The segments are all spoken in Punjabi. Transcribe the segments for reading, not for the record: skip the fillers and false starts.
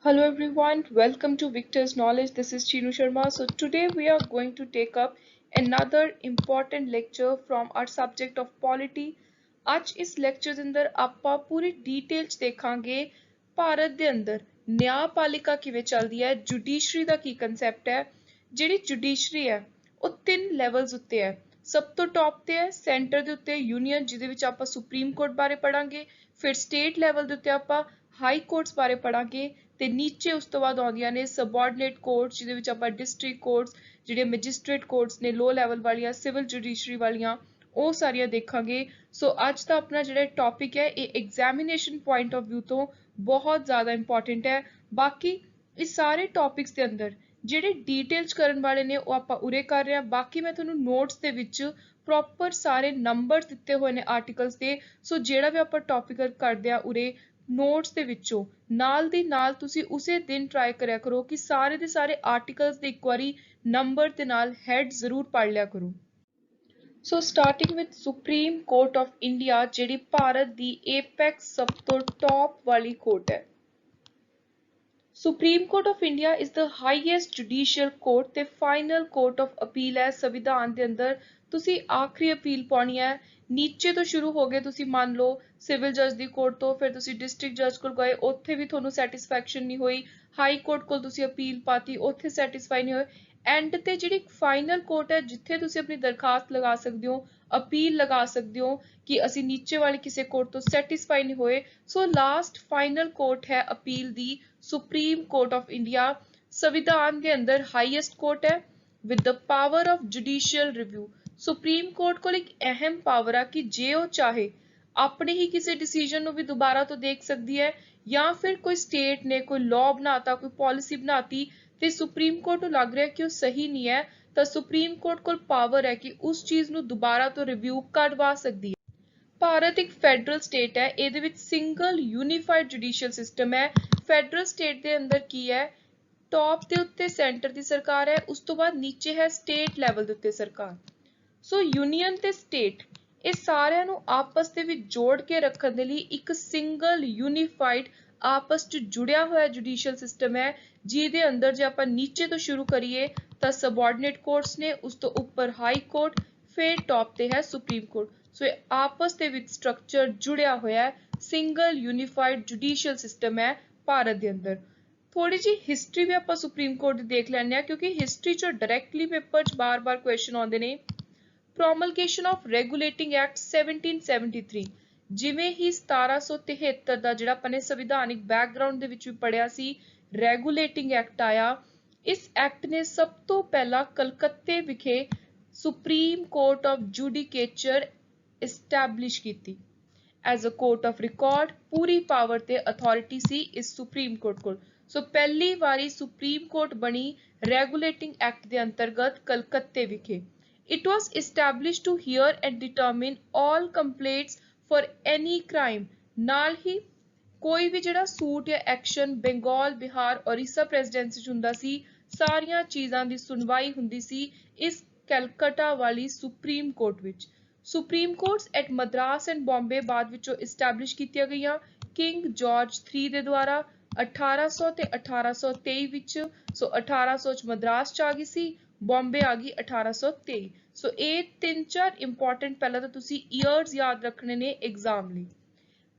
Hello everyone, welcome to Victor's Knowledge. This is Chinu Sharma. So today we are going to take up another important lecture from our subject of polity. ਅੱਜ ਇਸ ਲੈਕਚਰ ਦੇ ਅੰਦਰ ਆਪਾਂ ਪੂਰੀ ਡਿਟੇਲ ਚ ਦੇਖਾਂਗੇ ਭਾਰਤ ਦੇ ਅੰਦਰ ਨਿਆਂਪਾਲਿਕਾ ਕਿਵੇਂ ਚੱਲਦੀ ਹੈ, ਜੁਡੀਸ਼ਰੀ ਦਾ ਕੀ ਕਨਸੈਪਟ ਹੈ। ਜਿਹੜੀ ਜੁਡੀਸ਼ਰੀ ਹੈ ਉਹ ਤਿੰਨ ਲੈਵਲਸ ਉੱਤੇ ਹੈ। ਸਭ ਤੋਂ ਟੌਪ ਤੇ ਹੈ ਸੈਂਟਰ ਦੇ ਉੱਤੇ ਯੂਨੀਅਨ, ਜਿਹਦੇ ਵਿੱਚ ਆਪਾਂ ਸੁਪਰੀਮ ਕੋਰਟ ਬਾਰੇ ਪੜਾਂਗੇ। ਫਿਰ ਸਟੇਟ ਲੈਵਲ ਦੇ ਉੱਤੇ ਆਪਾਂ ਹਾਈ ਕੋਰਟਸ ਬਾਰੇ ਪੜਾਂਗੇ ਤੇ ਨੀਚੇ ਉਸ ਤੋਂ ਬਾਅਦ ਆਉਂਦੀਆਂ ਨੇ ਸਬਆਰਡੀਨੇਟ ਕੋਰਟਸ, ਜਿਹਦੇ ਵਿੱਚ ਆਪਾਂ ਡਿਸਟ੍ਰਿਕਟ ਕੋਰਟਸ, ਜਿਹੜੇ ਮੈਜਿਸਟ੍ਰੇਟ ਕੋਰਟਸ ਨੇ ਲੋ ਲੈਵਲ ਵਾਲੀਆਂ, ਸਿਵਲ ਜੁਡੀਸ਼ਰੀ ਵਾਲੀਆਂ, ਉਹ ਸਾਰੀਆਂ ਦੇਖਾਂਗੇ। ਸੋ ਅੱਜ ਦਾ ਆਪਣਾ ਜਿਹੜਾ ਟੌਪਿਕ ਹੈ ਇਹ ਐਗਜ਼ਾਮੀਨੇਸ਼ਨ ਪੁਆਇੰਟ ਆਫ ਵਿਊ ਤੋਂ ਬਹੁਤ ਜ਼ਿਆਦਾ ਇੰਪੋਰਟੈਂਟ ਹੈ। ਬਾਕੀ ਇਸ ਸਾਰੇ ਟੌਪਿਕਸ ਦੇ ਅੰਦਰ ਜਿਹੜੇ ਡੀਟੇਲਸ ਕਰਨ ਵਾਲੇ ਨੇ ਉਹ ਆਪਾਂ ਉਰੇ ਕਰ ਰਹੇ ਹਾਂ। ਬਾਕੀ ਮੈਂ ਤੁਹਾਨੂੰ ਨੋਟਸ ਦੇ ਵਿੱਚ ਪ੍ਰੋਪਰ ਸਾਰੇ ਨੰਬਰਸ ਦਿੱਤੇ ਹੋਏ ਨੇ ਆਰਟੀਕਲਸ ਦੇ। ਸੋ ਜਿਹੜਾ ਵੀ ਆਪਾਂ ਟੌਪਿਕ ਕਰਦੇ ਆ ਉਰੇ ਨੋਟਸ ਦੇ ਵਿੱਚੋਂ ਨਾਲ ਦੀ ਨਾਲ ਤੁਸੀਂ ਉਸੇ ਦਿਨ ਟਰਾਈ ਕਰਿਆ ਕਰੋ ਕਿ ਸਾਰੇ ਦੇ ਸਾਰੇ ਆਰਟੀਕਲਸ ਦੇ ਇੱਕ ਵਾਰੀ ਨੰਬਰ ਦੇ ਨਾਲ ਹੈਡ ਜ਼ਰੂਰ ਪੜ੍ਹ ਲਿਆ ਕਰੋ। So starting with supreme court of India, ਜਿਹੜੀ ਭਾਰਤ ਦੀ ਏਪੈਕਸ ਸਭ ਤੋਂ ਟੌਪ ਵਾਲੀ ਕੋਰਟ ਹੈ। Supreme court of India is the highest judicial court ਤੇ ਫਾਈਨਲ ਕੋਰਟ ਆਫ ਅਪੀਲ ਹੈ। ਸੰਵਿਧਾਨ ਦੇ ਅੰਦਰ ਤੁਸੀਂ ਆਖਰੀ ਅਪੀਲ ਪਾਉਣੀ ਹੈ। ਨੀਚੇ ਤੋਂ ਸ਼ੁਰੂ ਹੋ ਗਏ, ਤੁਸੀਂ ਮੰਨ ਲਓ ਸਿਵਲ ਜੱਜ ਦੀ ਕੋਰਟ ਤੋਂ, ਫਿਰ ਤੁਸੀਂ ਡਿਸਟ੍ਰਿਕਟ ਜੱਜ ਕੋਲ ਗਏ, ਉੱਥੇ ਵੀ ਤੁਹਾਨੂੰ ਸੈਟੀਸਫੈਕਸ਼ਨ ਨਹੀਂ ਹੋਈ। ਹਾਈ ਕੋਰਟ ਕੋਲ ਤੁਸੀਂ ਅਪੀਲ ਪਾਤੀ, ਉੱਥੇ ਸੈਟੀਸਫਾਈ ਨਹੀਂ ਹੋਏ। ਐਂਡ ਤੇ ਜਿਹੜੀ ਫਾਈਨਲ ਕੋਰਟ ਹੈ ਜਿੱਥੇ ਤੁਸੀਂ ਆਪਣੀ ਦਰਖਾਸਤ ਲਗਾ ਸਕਦੇ ਹੋ, ਅਪੀਲ ਲਗਾ ਸਕਦੇ ਹੋ ਕਿ ਅਸੀਂ ਨੀਚੇ ਵਾਲੀ ਕਿਸੇ ਕੋਰਟ ਤੋਂ ਸੈਟੀਸਫਾਈ ਨਹੀਂ ਹੋਏ। ਸੋ ਲਾਸਟ ਫਾਈਨਲ ਕੋਰਟ ਹੈ appeal the supreme court of India. ਸੰਵਿਧਾਨ ਦੇ ਅੰਦਰ ਹਾਈਐਸਟ ਕੋਰਟ ਹੈ with the power of judicial review. Supreme court ਕੋਲ ਇੱਕ ਅਹਿਮ ਪਾਵਰ ਆ ਕਿ ਜੇ ਉਹ ਚਾਹੇ ਆਪਣੇ ਹੀ ਕਿਸੇ ਡਿਸੀਜਨ ਨੂੰ ਵੀ ਦੁਬਾਰਾ ਤੋਂ ਦੇਖ ਸਕਦੀ ਹੈ, ਜਾਂ ਫਿਰ ਕੋਈ ਸਟੇਟ ਨੇ ਕੋਈ ਲਾਅ ਬਣਾਤਾ, ਕੋਈ ਪਾਲਿਸੀ ਬਣਾਤੀ ਤੇ ਸੁਪਰੀਮ ਕੋਰਟ ਨੂੰ ਲੱਗ ਰਿਹਾ ਕਿ ਉਹ ਸਹੀ ਨਹੀਂ ਹੈ, ਤਾਂ ਸੁਪਰੀਮ ਕੋਰਟ ਕੋਲ ਪਾਵਰ ਹੈ ਕਿ ਉਸ ਚੀਜ਼ ਨੂੰ ਦੁਬਾਰਾ ਤੋਂ ਰਿਵਿਊ ਕਰਵਾ ਸਕਦੀ ਹੈ। ਭਾਰਤ ਇੱਕ ਫੈਡਰਲ ਸਟੇਟ ਹੈ, ਇਹਦੇ ਵਿੱਚ ਸਿੰਗਲ ਯੂਨੀਫਾਈਡ ਜੁਡੀਸ਼ੀਅਲ ਸਿਸਟਮ ਹੈ। ਫੈਡਰਲ ਸਟੇਟ ਦੇ ਅੰਦਰ ਕੀ ਹੈ, ਟੌਪ ਦੇ ਉੱਤੇ ਸੈਂਟਰ ਦੀ ਸਰਕਾਰ ਹੈ, ਉਸ ਤੋਂ ਬਾਅਦ ਨੀਚੇ ਹੈ ਸਟੇਟ ਲੈਵਲ ਦੇ ਉੱਤੇ ਸਰਕਾਰ। ਸੋ ਯੂਨੀਅਨ ਤੇ ਸਟੇਟ ਇਹ ਸਾਰਿਆਂ ਨੂੰ ਆਪਸ ਦੇ ਵਿੱਚ ਜੋੜ ਕੇ ਰੱਖਣ ਦੇ ਲਈ ਇੱਕ ਸਿੰਗਲ ਯੂਨੀਫਾਈਡ ਆਪਸ 'ਚ ਜੁੜਿਆ ਹੋਇਆ ਜੁਡੀਸ਼ੀਅਲ ਸਿਸਟਮ ਹੈ, ਜਿਹਦੇ ਅੰਦਰ ਜੇ ਆਪਾਂ ਨੀਚੇ ਤੋਂ ਸ਼ੁਰੂ ਕਰੀਏ ਤਾਂ ਸਬਆਰਡੀਨੇਟ ਕੋਰਟਸ ਨੇ, ਉਸ ਤੋਂ ਉੱਪਰ ਹਾਈ ਕੋਰਟ, ਫਿਰ ਟੌਪ ਤੇ ਹੈ ਸੁਪਰੀਮ ਕੋਰਟ। ਸੋ ਇਹ ਆਪਸ ਦੇ ਵਿੱਚ ਸਟਰਕਚਰ ਜੁੜਿਆ ਹੋਇਆ ਸਿੰਗਲ ਯੂਨੀਫਾਈਡ ਜੁਡੀਸ਼ੀਅਲ ਸਿਸਟਮ ਹੈ ਭਾਰਤ ਦੇ ਅੰਦਰ। ਥੋੜੀ ਜੀ ਹਿਸਟਰੀ ਵੀ ਆਪਾਂ ਸੁਪਰੀਮ ਕੋਰਟ ਦੀ ਦੇਖ ਲੈਂਦੇ ਹਾਂ, ਕਿਉਂਕਿ ਹਿਸਟਰੀ 'ਚੋਂ ਡਾਇਰੈਕਟਲੀ ਪੇਪਰ 'ਚ ਬਾਰ-ਬਾਰ ਕੁਐਸਚਨ ਆਉਂਦੇ ਨੇ। ਪ੍ਰੋਮਲਗੇਸ਼ਨ ਆਫ ਰੈਗੂਲੇਟਿੰਗ ਐਕਟ 1773, ਜਿਵੇਂ ਹੀ 1773 ਦਾ ਜਿਹੜਾ ਆਪਾਂ ਨੇ ਸੰਵਿਧਾਨਿਕ ਬੈਕਗ੍ਰਾਉਂਡ ਦੇ ਵਿੱਚ ਵੀ ਪੜਿਆ ਸੀ, ਰੈਗੂਲੇਟਿੰਗ ਐਕਟ ਆਇਆ। ਇਸ ਐਕਟ ਨੇ ਸਭ ਤੋਂ ਪਹਿਲਾਂ ਕਲਕੱਤੇ ਵਿਖੇ supreme court of judicature establish ਕੀਤੀ as a court of record. ਪੂਰੀ ਪਾਵਰ ਤੇ ਅਥਾਰਟੀ ਸੀ ਇਸ ਸੁਪਰੀਮ ਕੋਰਟ ਕੋਲ। ਸੋ ਪਹਿਲੀ ਵਾਰੀ ਸੁਪਰੀਮ ਕੋਰਟ ਬਣੀ ਰੈਗੂਲੇਟਿੰਗ ਐਕਟ ਦੇ ਅੰਤਰਗਤ ਕਲਕੱਤੇ ਵਿਖੇ। It was established to hear and determine all complaints for any crime। ਨਾਲ ਹੀ ਕੋਈ ਵੀ ਜਿਹੜਾ ਸੂਟ ਜਾਂ ਐਕਸ਼ਨ ਬੰਗਾਲ, ਬਿਹਾਰ, ਉੜੀਸਾ ਪ੍ਰੈਜ਼ੀਡੈਂਸੀ 'ਚ ਹੁੰਦਾ ਸੀ, ਸਾਰੀਆਂ ਚੀਜ਼ਾਂ ਦੀ ਸੁਣਵਾਈ ਹੁੰਦੀ ਸੀ ਇਸ ਕਲਕੱਤਾ ਵਾਲੀ ਸੁਪਰੀਮ ਕੋਰਟ ਵਿੱਚ। Supreme courts at Madras and Bombay ਬਾਅਦ ਵਿੱਚੋਂ ਇਸਟੈਬਲਿਸ਼ ਕੀਤੀਆਂ ਗਈਆਂ ਕਿੰਗ ਜਾਰਜ 3 ਦੇ ਦੁਆਰਾ 1800 ਤੇ 1823 ਵਿੱਚ। ਸੋ 1800 ਚ ਮਦਰਾਸ 'ਚ ਆ ਗਈ ਸੀ, ਬੰਬੇ ਆ ਗਈ 1823। ਸੋ ਇਹ 3-4 ਇੰਪੋਰਟੈਂਟ ਪਹਿਲਾਂ ਤਾਂ ਤੁਸੀਂ ਈਅਰਸ ਯਾਦ ਰੱਖਣੇ ਨੇ ਐਗਜ਼ਾਮ ਲਈ।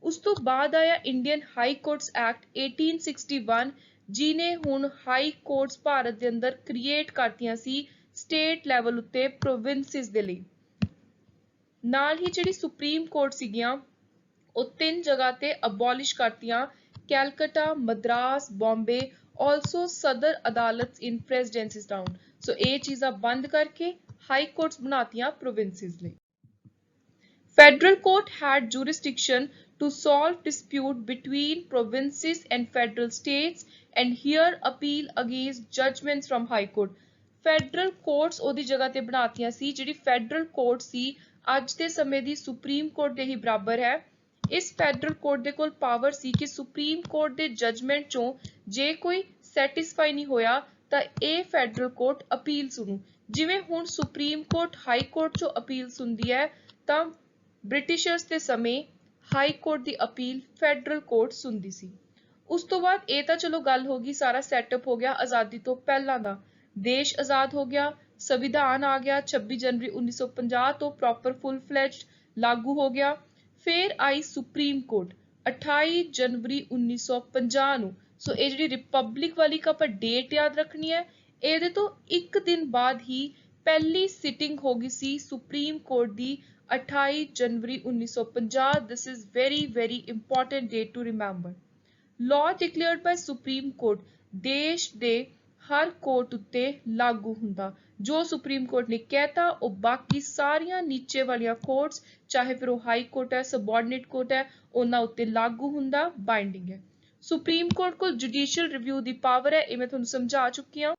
ਉਸ ਤੋਂ ਬਾਅਦ ਆਇਆ ਇੰਡੀਅਨ ਹਾਈ ਕੋਰਟਸ ਐਕਟ 1861, ਜਿਹਨੇ ਹੁਣ ਹਾਈ ਕੋਰਟਸ ਭਾਰਤ ਦੇ ਅੰਦਰ ਕ੍ਰੀਏਟ ਕਰਤੀਆਂ ਸੀ ਸਟੇਟ ਲੈਵਲ ਉੱਤੇ ਪ੍ਰੋਵਿੰਸਿਸ ਦੇ ਲਈ। ਨਾਲ ਹੀ ਜਿਹੜੀ ਸੁਪਰੀਮ ਕੋਰਟ ਸੀਗੀਆਂ ਉਹ 3 ਜਗ੍ਹਾ ਤੇ ਅਬੋਲਿਸ਼ ਕਰਤੀਆਂ, ਕੈਲਕਟਾ, ਮਦਰਾਸ, ਬੰਬੇ, ਆਲਸੋ ਸਦਰ ਅਦਾਲਤ ਇਨ ਪ੍ਰੈਜ਼ੀਡੈਂਸੀ ਟਾਊਨ। ਸੋ ਇਹ ਚੀਜ਼ਾਂ ਬੰਦ ਕਰਕੇ ਹਾਈ ਕੋਰਟਸ ਬਣਾਤੀਆਂ ਪ੍ਰੋਵਿੰਸਿਸ ਲਈ। Federal court had jurisdiction to solve dispute between provinces and federal states and hear appeal against judgments from high court। Federal courts ਉਹਦੀ ਜਗ੍ਹਾ ਤੇ ਬਣਾਤੀਆਂ ਸੀ। ਜਿਹੜੀ federal court ਸੀ ਅੱਜ ਦੇ ਸਮੇਂ ਦੀ ਸੁਪਰੀਮ ਕੋਰਟ ਦੇ ਹੀ ਬਰਾਬਰ ਹੈ। ਇਸ ਫੈਡਰਲ ਕੋਰਟ ਦੇ ਕੋਲ ਪਾਵਰ ਸੀ ਕਿ ਸੁਪਰੀਮ ਕੋਰਟ ਦੇ ਜਜਮੈਂਟ ਚੋਂ ਜੇ ਕੋਈ ਸੈਟੀਸਫਾਈ ਨਹੀਂ ਹੋਇਆ ਤਾਂ ਇਹ ਫੈਡਰਲ ਕੋਰਟ ਅਪੀਲ ਸੁਣੂ। ਜਿਵੇਂ ਹੁਣ ਸੁਪਰੀਮ ਕੋਰਟ ਹਾਈ ਕੋਰਟ ਚੋਂ ਅਪੀਲ ਸੁਣਦੀ ਹੈ, ਤਾਂ ਬ੍ਰਿਟਿਸ਼ਰਸ ਦੇ ਸਮੇਂ ਹਾਈ ਕੋਰਟ ਦੀ ਅਪੀਲ ਫੈਡਰਲ ਕੋਰਟ ਸੁਣਦੀ ਸੀ। ਉਸ ਤੋਂ ਬਾਅਦ ਇਹ ਤਾਂ ਚਲੋ ਗੱਲ ਹੋ ਗਈ, ਸਾਰਾ ਸੈਟਅਪ ਹੋ ਗਿਆ ਆਜ਼ਾਦੀ ਤੋਂ ਪਹਿਲਾਂ ਦਾ। ਦੇਸ਼ ਆਜ਼ਾਦ ਹੋ ਗਿਆ, ਸੰਵਿਧਾਨ ਆ ਗਿਆ 26 ਜਨਵਰੀ 1950 ਤੋਂ ਪ੍ਰੋਪਰ ਫੁੱਲ ਫਲੈਜਡ ਲਾਗੂ ਹੋ ਗਿਆ। ਫਿਰ ਆਈ ਸੁਪਰੀਮ ਕੋਰਟ 28 ਜਨਵਰੀ 1950 ਨੂੰ। ਸੋ ਇਹ ਜਿਹੜੀ ਰਿਪਬਲਿਕ ਵਾਲੀ ਆਪਾਂ ਡੇਟ ਯਾਦ ਰੱਖਣੀ ਹੈ, ਇਹਦੇ ਤੋਂ ਇੱਕ ਦਿਨ ਬਾਅਦ ਹੀ ਪਹਿਲੀ ਸਿਟਿੰਗ ਹੋ ਗਈ ਸੀ ਸੁਪਰੀਮ ਕੋਰਟ ਦੀ 28 ਜਨਵਰੀ 1950। This is very very important date to remember. Law declared by supreme court ਦੇਸ਼ ਦੇ ਹਰ ਕੋਰਟ ਉੱਤੇ ਲਾਗੂ ਹੁੰਦਾ। ਜੋ ਸੁਪਰੀਮ ਕੋਰਟ ਨੇ ਕਹਿਤਾ ਉਹ ਬਾਕੀ ਸਾਰੀਆਂ ਨੀਚੇ ਵਾਲੀਆਂ ਕੋਰਟਸ, ਚਾਹੇ ਫਿਰ ਉਹ ਹਾਈ ਕੋਰਟ ਹੈ, ਸਬਆਰਡੀਨੇਟ ਕੋਰਟ ਹੈ, ਉਹਨਾਂ ਉੱਤੇ ਲਾਗੂ ਹੁੰਦਾ, ਬਾਈਂਡਿੰਗ ਹੈ। ਸੁਪਰੀਮ ਕੋਰਟ ਕੋਲ ਜੁਡੀਸ਼ੀਅਲ ਰਿਵਿਊ ਦੀ ਪਾਵਰ ਹੈ, ਇਹ ਮੈਂ ਤੁਹਾਨੂੰ ਸਮਝਾ ਚੁੱਕੀ ਹਾਂ।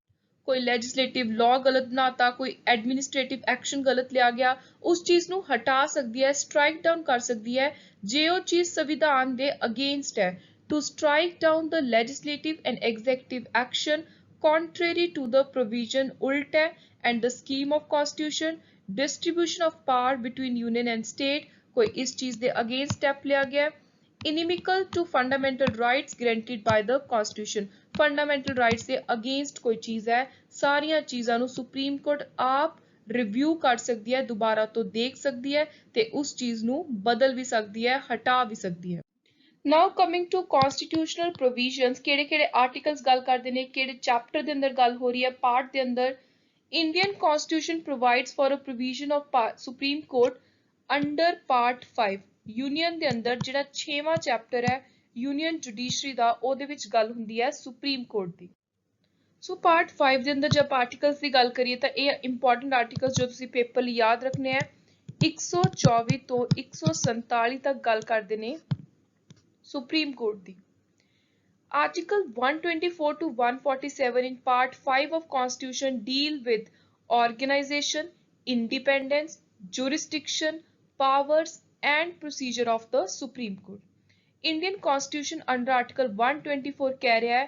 ਕੋਈ ਲੈਜਿਸਲੇਟਿਵ ਲਾਅ ਗਲਤ ਬਣਾਤਾ, ਕੋਈ ਐਡਮਿਨਿਸਟ੍ਰੇਟਿਵ ਐਕਸ਼ਨ ਗਲਤ ਲਿਆ ਗਿਆ, ਉਸ ਚੀਜ਼ ਨੂੰ ਹਟਾ ਸਕਦੀ ਹੈ, ਸਟ੍ਰਾਈਕ ਡਾਊਨ ਕਰ ਸਕਦੀ ਹੈ ਜੇ ਉਹ ਚੀਜ਼ ਸੰਵਿਧਾਨ ਦੇ ਅਗੇਂਸਟ ਹੈ। To strike down the legislative and executive action contrary to the provision ult है and the scheme of constitution, distribution of power between union and state, कोई इस चीज दे against step लिया गया, inimical to fundamental rights guaranteed by the constitution, fundamental rights ਦੇ against कोई चीज है, सारियां चीज़ां ਨੂੰ सुप्रीम कोर्ट आप रिव्यू कर सकती है, दोबारा तो देख सकती है ते उस चीज ਨੂੰ बदल भी सकती है, हटा भी सकती है। Now coming to constitutional provisions, ਕਿਹੜੇ-ਕਿਹੜੇ articles ਗੱਲ ਕਰਦੇ ਨੇ, ਕਿਹੜੇ chapter ਦੇ ਅੰਦਰ ਗੱਲ ਹੋ ਰਹੀ ਹੈ, part ਦੇ ਅੰਦਰ। Indian Constitution provides for a provision of Supreme Court under Part 5। Union ਦੇ ਅੰਦਰ ਜਿਹੜਾ 6ਵਾਂ chapter ਹੈ Union Judiciary ਦਾ, ਉਹਦੇ ਵਿੱਚ ਗੱਲ ਹੁੰਦੀ ਹੈ Supreme Court ਦੀ। ਸੋ Part 5 ਦੇ ਅੰਦਰ ਜੇ ਆਪਾਂ articles ਦੀ ਗੱਲ ਕਰੀਏ ਤਾਂ ਇਹ important articles ਜੋ ਤੁਸੀਂ ਪੇਪਰ ਲਈ ਯਾਦ ਰੱਖਣੇ ਹੈ 124 ਤੋਂ 147 ਤੱਕ ਗੱਲ ਕਰਦੇ ਨੇ Supreme Court the. Article 124 to 147 in Part 5 of Constitution deal with organization, independence, jurisdiction, powers and procedure of the Supreme Court। Indian Constitution under Article 124 ਕਹਿ ਰਿਹਾ ਹੈ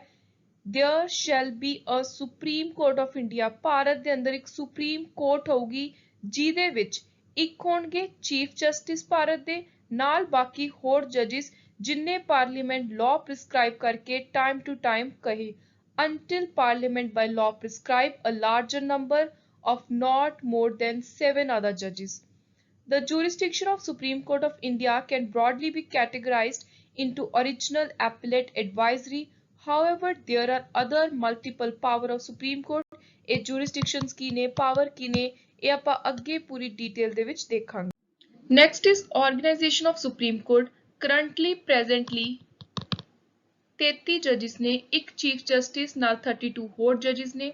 there shall be a Supreme Court of India। Bharat ਦੇ ਅੰਦਰ ਇੱਕ Supreme Court ਹੋਊਗੀ ਜਿਹਦੇ ਵਿੱਚ ਇੱਕ ਹੋਣਗੇ Chief Justice ਭਾਰਤ ਦੇ, ਨਾਲ ਬਾਕੀ ਹੋਰ judges जिन्हें पार्लियामेंट लॉ प्रिस्क्राइब करके टाइम टू टाइम कहे until parliament by law prescribe a larger number of not more than 7 other judges। The jurisdiction of Supreme Court of India can broadly be categorized into original, appellate, advisory। However, there are other multiple power of Supreme Court। ਇਹ jurisdictions ਕੀ ਨੇ, power ਕੀ ਨੇ, ਇਹ ਆਪਾਂ ਅੱਗੇ ਪੂਰੀ detail ਦੇ ਵਿੱਚ ਦੇਖਾਂਗੇ। Next is organization of Supreme Court। Currently, presently 33 judges ਨੇ, ਇੱਕ chief justice ਨਾਲ 32 ਹੋਰ judges ਨੇ।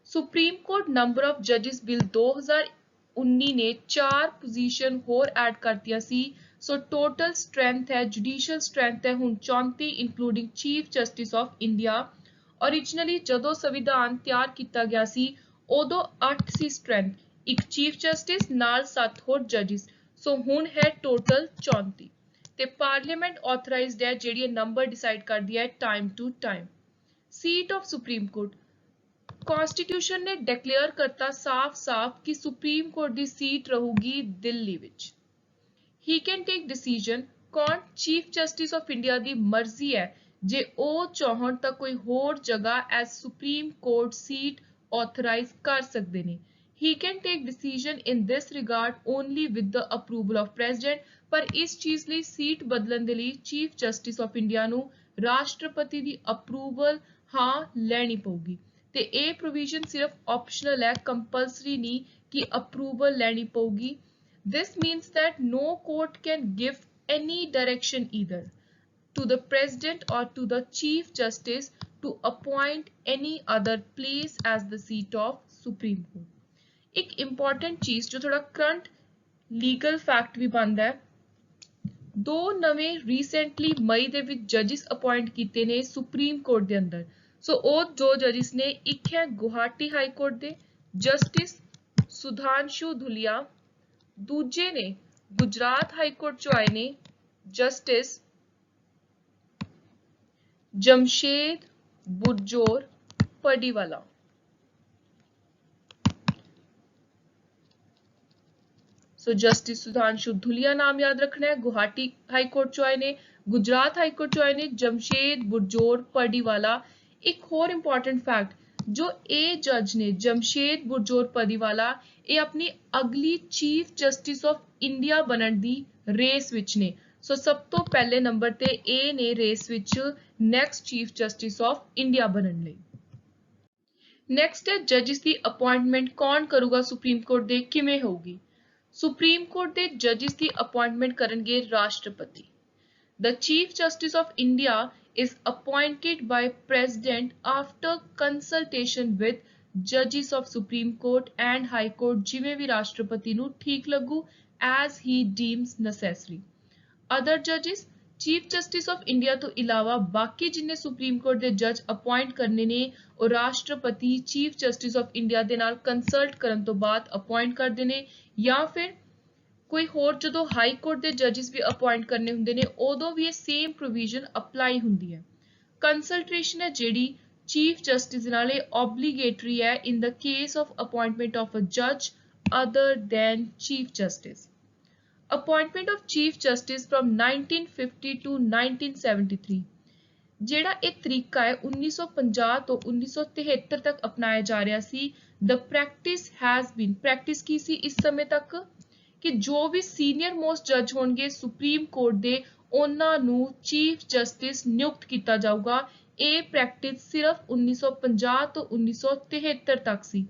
Supreme Court number of judges bill 2019 ਨੇ 4 position ਹੋਰ add ਕਰਤੀਆਂ ਸੀ। So total strength ਹੈ, judicial strength ਹੈ ਹੁਣ 34 including chief justice of India। Originally ਜਦੋਂ ਸੰਵਿਧਾਨ ਤਿਆਰ ਕੀਤਾ ਗਿਆ ਸੀ ਉਦੋਂ 8 ਸੀ strength, ਇੱਕ chief justice ਨਾਲ 7 ਹੋਰ judges। So ਹੁਣ ਹੈ total 34 ਤੇ ਪਾਰਲੀਮੈਂਟ ਆਥੋਰਾਈਜ਼ਡ ਹੈ ਜਿਹੜੀ ਇਹ ਨੰਬਰ ਡਿਸਾਈਡ ਕਰਦੀ ਹੈ time to time. Seat of supreme court constitution ਨੇ ਡਿਕਲੇਅਰ ਕਰਤਾ ਸਾਫ਼-ਸਾਫ਼ ਕਿ ਸੁਪਰੀਮ ਕੋਰਟ ਦੀ ਸੀਟ ਰਹੂਗੀ ਦਿੱਲੀ ਵਿੱਚ। ਹੀ ਕੈਨ ਟੇਕ ਡਿਸੀਜਨ, ਕੌਣ, ਚੀਫ ਜਸਟਿਸ ਆਫ ਇੰਡੀਆ ਦੀ ਮਰਜ਼ੀ ਹੈ ਜੇ ਉਹ ਚਾਹਣ ਤਾਂ ਕੋਈ ਹੋਰ ਜਗ੍ਹਾ as supreme court seat authorise ਕਰ ਸਕਦੇ ਨੇ। He can take decision in this regard only with the approval of president। ਪਰ ਇਸ ਚੀਜ਼ ਲਈ ਸੀਟ ਬਦਲਣ ਦੇ ਲਈ ਚੀਫ ਜਸਟਿਸ ਆਫ ਇੰਡੀਆ ਨੂੰ ਰਾਸ਼ਟਰਪਤੀ ਦੀ ਅਪਰੂਵਲ ਹਾਂ ਲੈਣੀ ਪਊਗੀ ਤੇ ਇਹ ਪ੍ਰੋਵੀਜ਼ਨ ਸਿਰਫ ਆਪਸ਼ਨਲ ਹੈ, ਕੰਪਲਸਰੀ ਨਹੀਂ ਕਿ ਅਪਰੂਵਲ ਲੈਣੀ ਪਊਗੀ। This means that no court can give any direction either to the president or to the chief justice to appoint any other place as the seat of Supreme Court। ਇੱਕ important ਚੀਜ਼ ਜੋ ਥੋੜਾ ਕਰੰਟ ਲੀਗਲ ਫੈਕਟ ਵੀ ਬਣਦਾ ਹੈ, ਦੋ ਨਵੇਂ ਰੀਸੈਂਟਲੀ ਮਈ ਦੇ ਵਿੱਚ ਜੱਜਿਸ ਅਪਾਇੰਟ ਕੀਤੇ ਨੇ ਸੁਪਰੀਮ ਕੋਰਟ ਦੇ ਅੰਦਰ। ਸੋ ਉਹ ਦੋ ਜੱਜਿਸ ਨੇ, ਇੱਕ ਹੈ ਗੁਹਾਟੀ ਹਾਈ ਕੋਰਟ ਦੇ ਜਸਟਿਸ ਸੁਧਾਂਸ਼ੂ ਧੁਲੀਆ, ਦੂਜੇ ਨੇ ਗੁਜਰਾਤ ਹਾਈ ਕੋਰਟ ਚੋਂ ਆਏ ਨੇ ਜਸਟਿਸ ਜਮਸ਼ੇਦ ਬੁਰਜੋਰ ਪਡੀਵਾਲਾ। सो जस्टिस सुधांशु धुलिया नाम याद रखना है, गुवाहाटी हाई कोर्ट चो आए ने, गुजरात हाई कोर्ट जो आए ने जमशेद बुरजोर पडीवाला। एक होर इंपॉर्टेंट फैक्ट, जो ए जज ने जमशेद बुरजोर पडीवाला, ये अपनी अगली चीफ जस्टिस ऑफ इंडिया बनन दी रेस विच ने। सो सब तो पहले नंबर ते ए ने रेस विच next chief justice of India बनन लई। नैक्सट है जजिस की अपॉइंटमेंट कौन करूगा सुप्रीम कोर्ट दे, किवें होगी। सुप्रीम कोर्ट दे जजिस की अपॉइंटमेंट करनगे राष्ट्रपति। The Chief Justice of India is appointed by President after consultation with judges of Supreme Court and High Court जिवें भी राष्ट्रपति नूं ठीक लगू as he deems necessary. Other judges, chief justice of India तो इलावा बाकी जिन्ने सुप्रीम कोर्ट दे जज अपॉइंट करने ने और राष्ट्रपति चीफ जस्टिस ऑफ इंडिया दे नाल कंसल्ट करन तो बाद अपॉइंट करदे ने, या फिर कोई होर जो हाई कोर्ट के जजिस भी अपॉइंट करने होंगे ने उदों भी ये सेम प्रोविजन अप्लाई होंगी है। कंसल्टेशन है जिहड़ी चीफ जस्टिस नाल ऑब्लीगेटरी है in the case of appointment of a जज other than chief justice. Appointment of chief justice from 1950 to 1973 ਜਿਹੜਾ ਇਹ ਤਰੀਕਾ ਹੈ 1950 ਤੋਂ 1973 ਤੱਕ ਅਪਣਾਇਆ ਜਾ ਰਿਹਾ ਸੀ। ਦ ਪ੍ਰੈਕਟਿਸ ਹੈਜ਼ ਬੀਨ, ਪ੍ਰੈਕਟਿਸ ਕੀ ਸੀ ਇਸ ਸਮੇਂ ਤੱਕ ਕਿ ਜੋ ਵੀ ਸੀਨੀਅਰ ਮੋਸਟ ਜੱਜ ਹੋਣਗੇ ਸੁਪਰੀਮ ਕੋਰਟ ਦੇ ਉਹਨਾਂ ਨੂੰ ਚੀਫ ਜਸਟਿਸ ਨਿਯੁਕਤ ਕੀਤਾ ਜਾਊਗਾ। ਇਹ ਪ੍ਰੈਕਟਿਸ ਸਿਰਫ 1950 ਤੋਂ 1973 ਤੱਕ ਸੀ।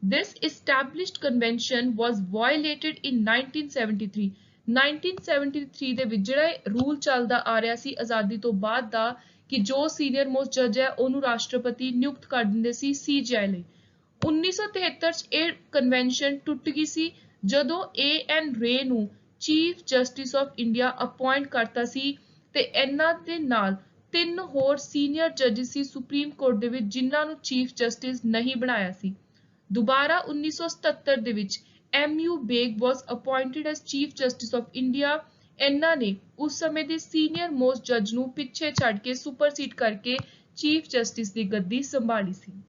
This established convention was violated in 1973. 1973 ਦੇ ਵਿੱਚ ਜਿਹੜਾ ਰੂਲ ਚੱਲਦਾ ਆ ਰਿਹਾ ਸੀ ਆਜ਼ਾਦੀ ਤੋਂ ਬਾਅਦ ਦਾ ਕਿ ਜੋ ਸੀਨੀਅਰ ਮੋਸਟ ਜੱਜ ਹੈ ਉਹਨੂੰ ਰਾਸ਼ਟਰਪਤੀ ਨਿਯੁਕਤ ਕਰ ਦਿੰਦੇ ਸੀ ਸੀਜੀਆਈ ਲਈ। 1973 ਚ ਇਹ ਕਨਵੈਨਸ਼ਨ ਟੁੱਟ ਗਈ ਸੀ ਜਦੋਂ A.N. ਰੇ ਨੂੰ chief justice of India appoint ਕਰਤਾ ਸੀ ਤੇ ਇਹਨਾਂ ਦੇ ਨਾਲ 3 ਹੋਰ ਸੀਨੀਅਰ ਜੱਜ ਸੀ ਸੁਪਰੀਮ ਕੋਰਟ ਦੇ ਵਿੱਚ ਜਿਨ੍ਹਾਂ ਨੂੰ ਚੀਫ ਜਸਟਿਸ ਨਹੀਂ ਬਣਾਇਆ ਸੀ। ਦੁਬਾਰਾ 1977 ਦੇ ਵਿੱਚ M.U. Beg was appointed as chief justice of India. ਇਹਨਾਂ ਨੇ ਉਸ ਸਮੇਂ ਦੇ ਸੀਨੀਅਰ ਮੋਸਟ ਜੱਜ ਨੂੰ ਪਿੱਛੇ ਛੱਡ ਕੇ ਸੁਪਰਸੀਡ ਕਰਕੇ ਚੀਫ ਜਸਟਿਸ ਦੀ ਗੱਦੀ ਸੰਭਾਲੀ ਸੀ।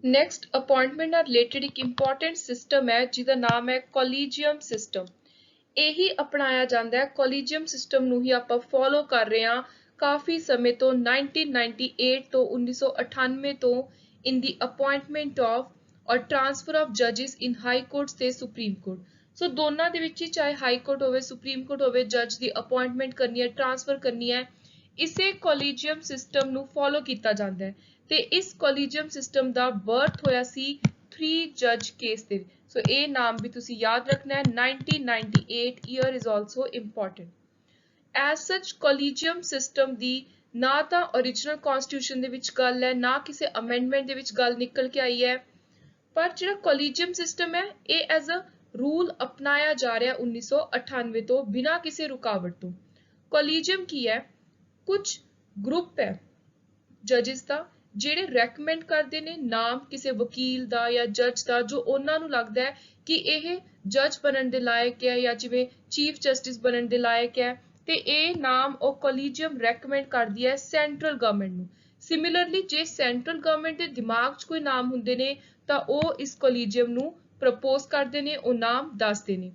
ਨੈਕਸਟ ਅਪਾਇੰਟਮੈਂਟ ਨਾਲ ਰਿਲੇਟਡ ਇੱਕ ਇੰਪੋਰਟੈਂਟ ਸਿਸਟਮ ਹੈ ਜਿਹਦਾ ਨਾਮ ਹੈ ਕੋਲੀਜੀਅਮ ਸਿਸਟਮ। ਇਹੀ ਅਪਣਾਇਆ ਜਾਂਦਾ ਹੈ, ਕੋਲੀਜੀਅਮ ਸਿਸਟਮ ਨੂੰ ਹੀ ਆਪਾਂ ਫੋਲੋ ਕਰ ਰਹੇ ਹਾਂ ਕਾਫੀ ਸਮੇਂ ਤੋਂ 1998 ਤੋਂ 1998 ਤੋਂ in the appointment of or transfer of judges in high courts ਤੇ ਸੁਪਰੀਮ ਕੋਰਟ। ਸੋ ਦੋਨਾਂ ਦੇ ਵਿੱਚ ਹੀ ਚਾਹੇ ਹਾਈ ਕੋਰਟ ਹੋਵੇ ਸੁਪਰੀਮ ਕੋਰਟ ਹੋਵੇ ਜੱਜ ਦੀ ਅਪਾਇੰਟਮੈਂਟ ਕਰਨੀ ਹੈ ਟ੍ਰਾਂਸਫਰ ਕਰਨੀ ਹੈ ਇਸੇ ਕੋਲੀਜੀਅਮ ਸਿਸਟਮ ਨੂੰ ਫੋਲੋ ਕੀਤਾ ਜਾਂਦਾ ਹੈ ਤੇ ਇਸ ਕੋਲੀਜੀਅਮ ਸਿਸਟਮ ਦਾ ਬਰਥ ਹੋਇਆ ਸੀ 3 ਜੱਜ ਕੇਸ ਦੇ। ਸੋ ਇਹ ਨਾਮ ਵੀ ਤੁਸੀਂ ਯਾਦ ਰੱਖਣਾ ਹੈ 1998 year is also important. As ਸੱਚ ਕੋਲੀਜੀਅਮ ਸਿਸਟਮ ਦੀ ਨਾ ਤਾਂ ओरिजिनल कॉन्स्टिट्यूशन ਦੇ ਵਿੱਚ ਗੱਲ ਹੈ ਨਾ ਕਿਸੇ ਅਮੈਂਡਮੈਂਟ ਦੇ ਵਿੱਚ ਗੱਲ ਨਿਕਲ ਕੇ ਆਈ ਹੈ, ਪਰ ਜਿਹੜਾ ਕੋਲੀਜੀਅਮ ਸਿਸਟਮ ਹੈ ਇਹ ਐਜ਼ ਅ ਰੂਲ ਅਪਣਾਇਆ ਜਾ ਰਿਹਾ 1998 ਤੋਂ ਬਿਨਾਂ ਕਿਸੇ ਰੁਕਾਵਟ ਤੋਂ। ਕੋਲੀਜੀਅਮ ਕੀ ਹੈ? ਕੁਝ ਗਰੁੱਪ ਹੈ ਜੱਜਿਸ ਦਾ ਜਿਹੜੇ ਰეკਮੈਂਡ ਕਰਦੇ ਨੇ ਨਾਮ ਕਿਸੇ ਵਕੀਲ ਦਾ ਜਾਂ ਜੱਜ ਦਾ ਜੋ ਉਹਨਾਂ ਨੂੰ ਲੱਗਦਾ ਹੈ ਕਿ ਇਹ ਜੱਜ ਬਣਨ ਦੇ ਲਾਇਕ ਹੈ ਜਾਂ ਜਿਵੇਂ ਚੀਫ ਜਸਟਿਸ ਬਣਨ ਦੇ ਲਾਇਕ ਹੈ ਤੇ ਇਹ ਨਾਮ ਉਹ ਕੋਲੀਜੀਅਮ ਰეკਮੈਂਡ ਕਰਦੀ ਹੈ ਸੈਂਟਰਲ ਗਵਰਨਮੈਂਟ ਨੂੰ। ਸਿਮਿਲਰਲੀ ਜੇ ਸੈਂਟਰਲ ਗਵਰਨਮੈਂਟ ਦੇ ਦਿਮਾਗ 'ਚ ਕੋਈ ਨਾਮ ਹੁੰਦੇ ਨੇ ਤਾਂ ਉਹ ਇਸ ਕੋਲੀਜੀਅਮ ਨੂੰ ਪ੍ਰਪੋਜ਼ ਕਰਦੇ ਨੇ, ਉਹ ਨਾਮ ਦੱਸਦੇ ਨੇ।